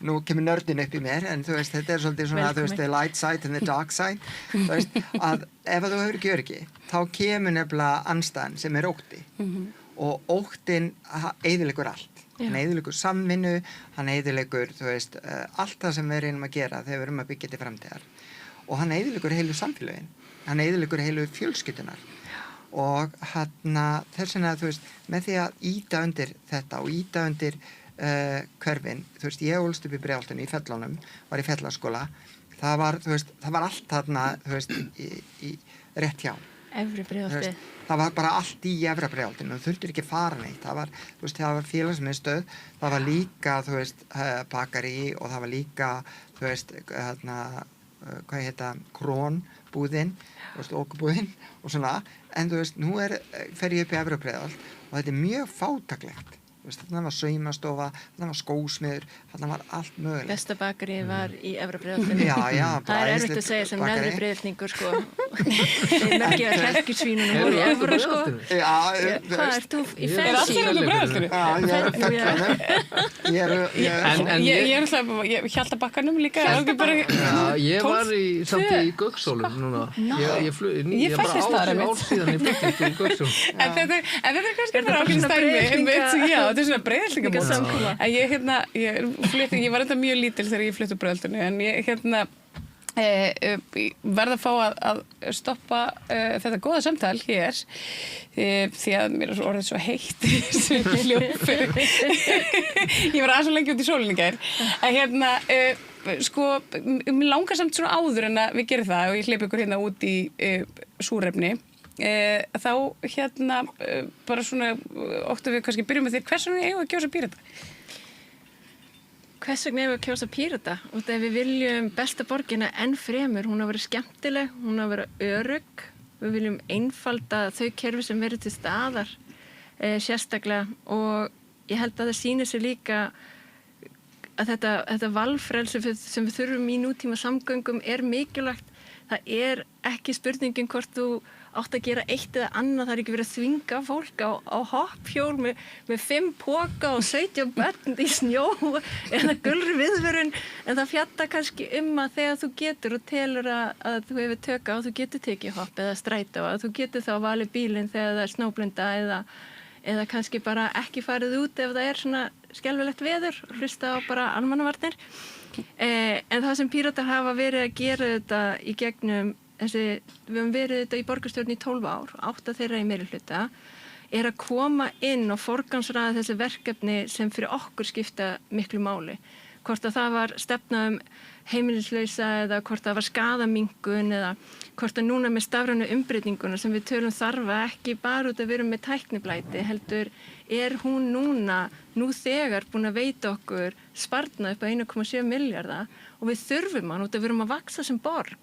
Speaker 3: nú kemur nördin upp í mér, en þetta er svolítið svona, the light side and the dark side, að ef þú hefur ekki öryggi, þá kemur nefnilega andstæðan sem er ótti og óttin eyðileggur allt. Hann eyðileggur samvinnu, hann eyðileggur, allt það sem við reynum að gera þegar við erum að byggja til framtíðar. Og hann eyðileggur heilu samfélögin, hann eyðileggur heilu fjölskyldunar. Og þess vegna, með því að íta undir þetta og íta undir hverfin, ég ólst upp í Breiðholtinu í Fellunum, var í Fellaskóla, það var allt þarna, í rétt hjá.
Speaker 4: Efri Breiðholti.
Speaker 3: Það var bara allt í Efra Breiðholtinu, þú þurftir ekki fara neitt, það var félagsmiðstöð, það var líka, bakari og það var líka, hvað heita, krónbúðin, okubúðin og svona, en nú fer ég upp í Efra Breiðholt og þetta er mjög fátaklegt. Þarna var saumastofa, þarna var skósmiður, þarna var allt mögulegt.
Speaker 4: Besta bakari var í Efra Breiðholtinu.
Speaker 3: Já,
Speaker 4: það er erfitt að segja sem neðri Breiðholtningur, Þeir merkja að hrekkjusvínunum voru í Efra, Hvað ert þú í Fellsík?
Speaker 1: Er allir út í Breiðholtinu?
Speaker 3: Ég
Speaker 1: er alltaf, ég held að bakkanum líka.
Speaker 2: Ég var samt í Gauksólum núna.
Speaker 1: Ég fættist þar
Speaker 2: ár síðan ég flyttist í Gauksólum.
Speaker 1: En þetta er kannski bara ákveðin Já, þetta er svona Breiðholtingamót. Ég var enda mjög lítil þegar ég flytti úr Breiðholtinu, en ég verð að fá að stoppa þetta góða samtal hér því að mér er orðið svo heitt sem hljóð. Ég var aðeins svo lengi út í sólinni í gær. Mér langar samt svona áður en að við gerum það og ég hleyp ykkur hérna út í súrefni þá bara svona óttu við kannski byrjum með þér, hvers vegna eigum við að kjósa Pírata?
Speaker 4: Hvers vegna eigum við að kjósa Pírata? Og þegar við viljum besta borgina enn fremur, hún á að vera skemmtileg, hún á að vera örugg, við viljum einfalda þau kerfi sem verður til staðar sérstaklega, og ég held að það sýnir sig líka að þetta valfrelsi sem við þurfum í nútíma samgöngum er mikilvægt. Það er ekki spurningin hvort þú átt að gera eitt eða annað, það er ekki verið að þvinga fólk á hoppjól með 5 poka og 17 börn í snjó eða gulri viðvörun, en það fjallar kannski að þegar þú getur og telur að þú hefur tök á, þú getur tekið hopp eða strætó, að þú getur þá valið bílinn þegar það er snjóblinda eða kannski bara ekki farið út ef það er svona skelfilegt veður og hlusta á bara almannavarnir. En það sem Píratar hafa verið að gera þetta í gegnum við höfum verið þetta í borgarstjórn í 12 ár, 8 þeirra í meirihluta, er að koma inn og forgangsraða þessi verkefni sem fyrir okkur skipta miklu máli. Hvort að það var stefna heimilislausa eða hvort það var skaðaminnkun eða hvort að núna með stafrænu umbreytinguna sem við tölum þarfa ekki bara út að vera með tækniblæti, heldur hún nú þegar búin að veita okkur sparnað upp á 1,7 milljarða og við þurfum hann út að við erum að vaksa sem borg.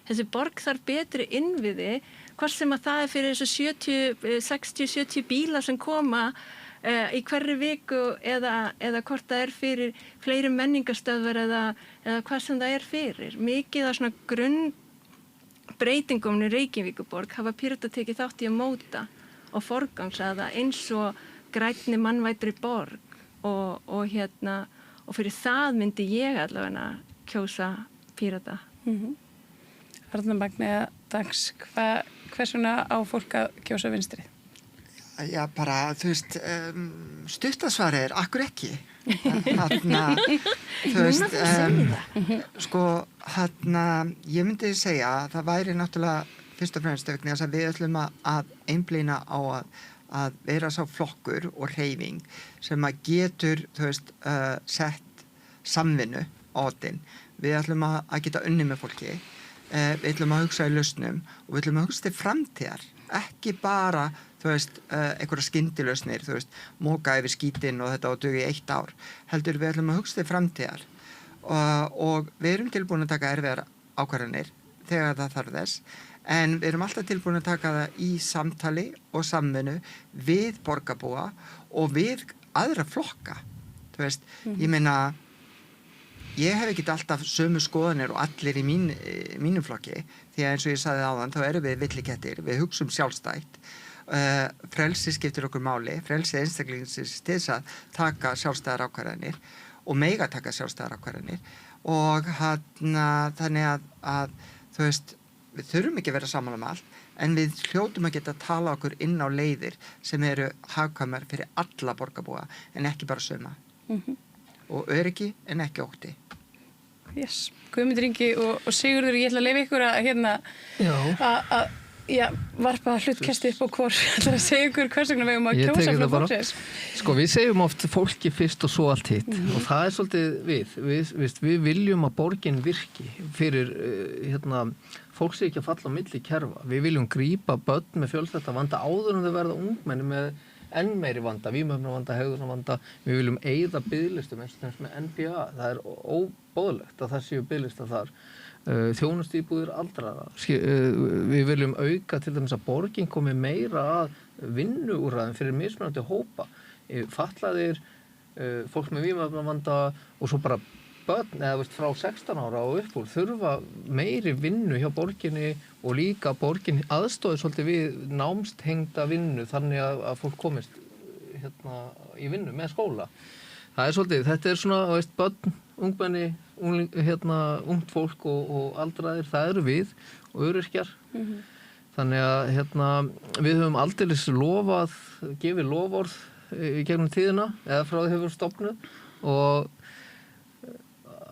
Speaker 4: Þessi borg þarf betri innviði, hvort sem að það er fyrir þessu 60-70 bíla sem koma í hverri viku eða hvort það er fyrir fleiri menningarstöðvar eða hvað sem það er fyrir. Mikið af svona grunnbreytingum í Reykjavíkurborg hafa Píratar tekið þátt í að móta og forgangsraða eins og grænni mannvætri borg og fyrir það myndi ég allavega kjósa Pírata.
Speaker 1: Arna Magnea Dags, hvers vegna á fólk að kjósa vinstri?
Speaker 3: Já, bara, þú veist, stuttasvarið er akkur ekki. Ég myndi segja að það væri náttúrulega fyrst og fremst vegna þess að við ætlum að einblína á að vera sá flokkur og hreyfing sem að getur, þú veist, sett samvinnu á oddinn. Við ætlum að geta unnið með fólki. Við ætlum að hugsa í lausnum og við ætlum að hugsa til framtíðar, ekki bara, þú veist, einhverja skyndilausnir, þú veist, móka yfir skítinn og þetta á dugi 1 ár, heldur við ætlum að hugsa til framtíðar og við erum tilbúin að taka erfiðar ákvarðanir þegar það þarf þess, en við erum alltaf tilbúin að taka það í samtali og samvinnu við borgarbúa og við aðra flokka, þú veist, ég meina, ég hef ekki alltaf sömu skoðanir og allir í mínum flokki, því að eins og ég sagði áðan, þá erum við villikettir, við hugsum sjálfstætt, frelsi skiptir okkur máli, frelsi einstaklingsins til þess að taka sjálfstæðar ákvarðanir og mega taka sjálfstæðar ákvarðanir og þannig að þú veist, við þurfum ekki að vera sammála með allt, en við hljótum að geta að tala okkur inn á leiðir sem eru hagkvæmar fyrir alla borgarbúa en ekki bara suma. Og öryggi en ekki ótti.
Speaker 1: Yes. Guðmundur Ingi og Sigurður, ég ætla að leyfa ykkur að varpa hlutkesti upp á hvor. Ég ætla að segja ykkur hvers vegna við að kjósa frá fólksins.
Speaker 2: Sko, við segjum oft fólki fyrst og svo allt hitt og það er svolítið við viljum að borgin virki fyrir fólk sé ekki að falla á milli kerfa. Við viljum grípa börn með fjölþætta vanda áður en þau verða ungmenni með enn meiri vanda, vímuefnavanda, hegðunarvanda. Við viljum eyða biðlistum eins og með NPA. Það er óboðlegt að það séu biðlistar þar. Þjónustíbúðir aldraða. Við viljum auka til dæmis að borgin komi meira að vinnuúrræðum fyrir mismunandi hópa. Fatlaðir, fólk með vímuefnavanda og svo bara börn eða frá 16 ára og upp úr þurfa meiri vinnu hjá borginni og líka borgin aðstóði svolítið við námstengda vinnu þannig að fólk komist í vinnu með skóla. Það er svolítið, þetta er svona, börn, ungmenni, ungt fólk og aldraðir, það eru við og öryrkjar. Þannig að við höfum aldeilis gefið loforð í gegnum tíðina eða frá því hefur stofnuð og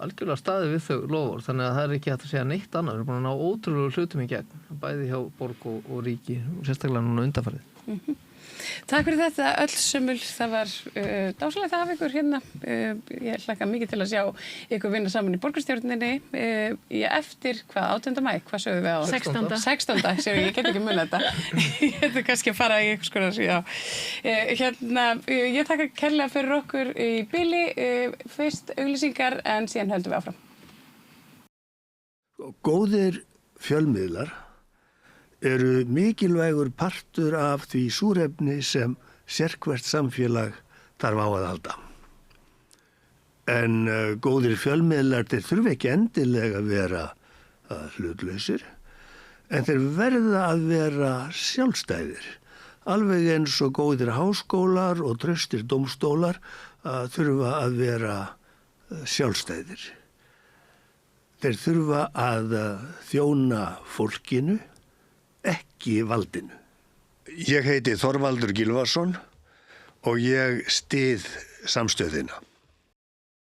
Speaker 2: algjörlega staðið við þau loforð, þannig að það er ekki hægt að segja neitt annað. Við erum búin að ná ótrúlega hlutum í gegn, bæði hjá borg og ríki, og sérstaklega núna undanfarið.
Speaker 1: Takk fyrir þetta öll sömul, það var dásalegt að hafa ykkur hérna. Ég hlakka mikið til að sjá ykkur vinna saman í borgarstjórninni. Eftir hvað, 18. maí, hvað sögum við á? 16. Sér ég get ekki munið þetta. Ég hefði kannski að fara í ykkur skoðans, já. Ég þakka kærlega fyrir okkur í bili, fyrst auglýsingar en síðan höldum við áfram.
Speaker 6: Góðir fjölmiðlar eru mikilvægur partur af því súrefni sem sérhvert samfélag þarf á að halda. En góðir fjölmiðlar þeir þurfa ekki endilega að vera hlutlausir, en þeir verða að vera sjálfstæðir. Alveg eins og góðir háskólar og traustir dómstólar þurfa að vera sjálfstæðir. Þeir þurfa að þjóna fólkinu, ekki valdinu. Ég heiti Þorvaldur Gylfason og ég styð samstöðina.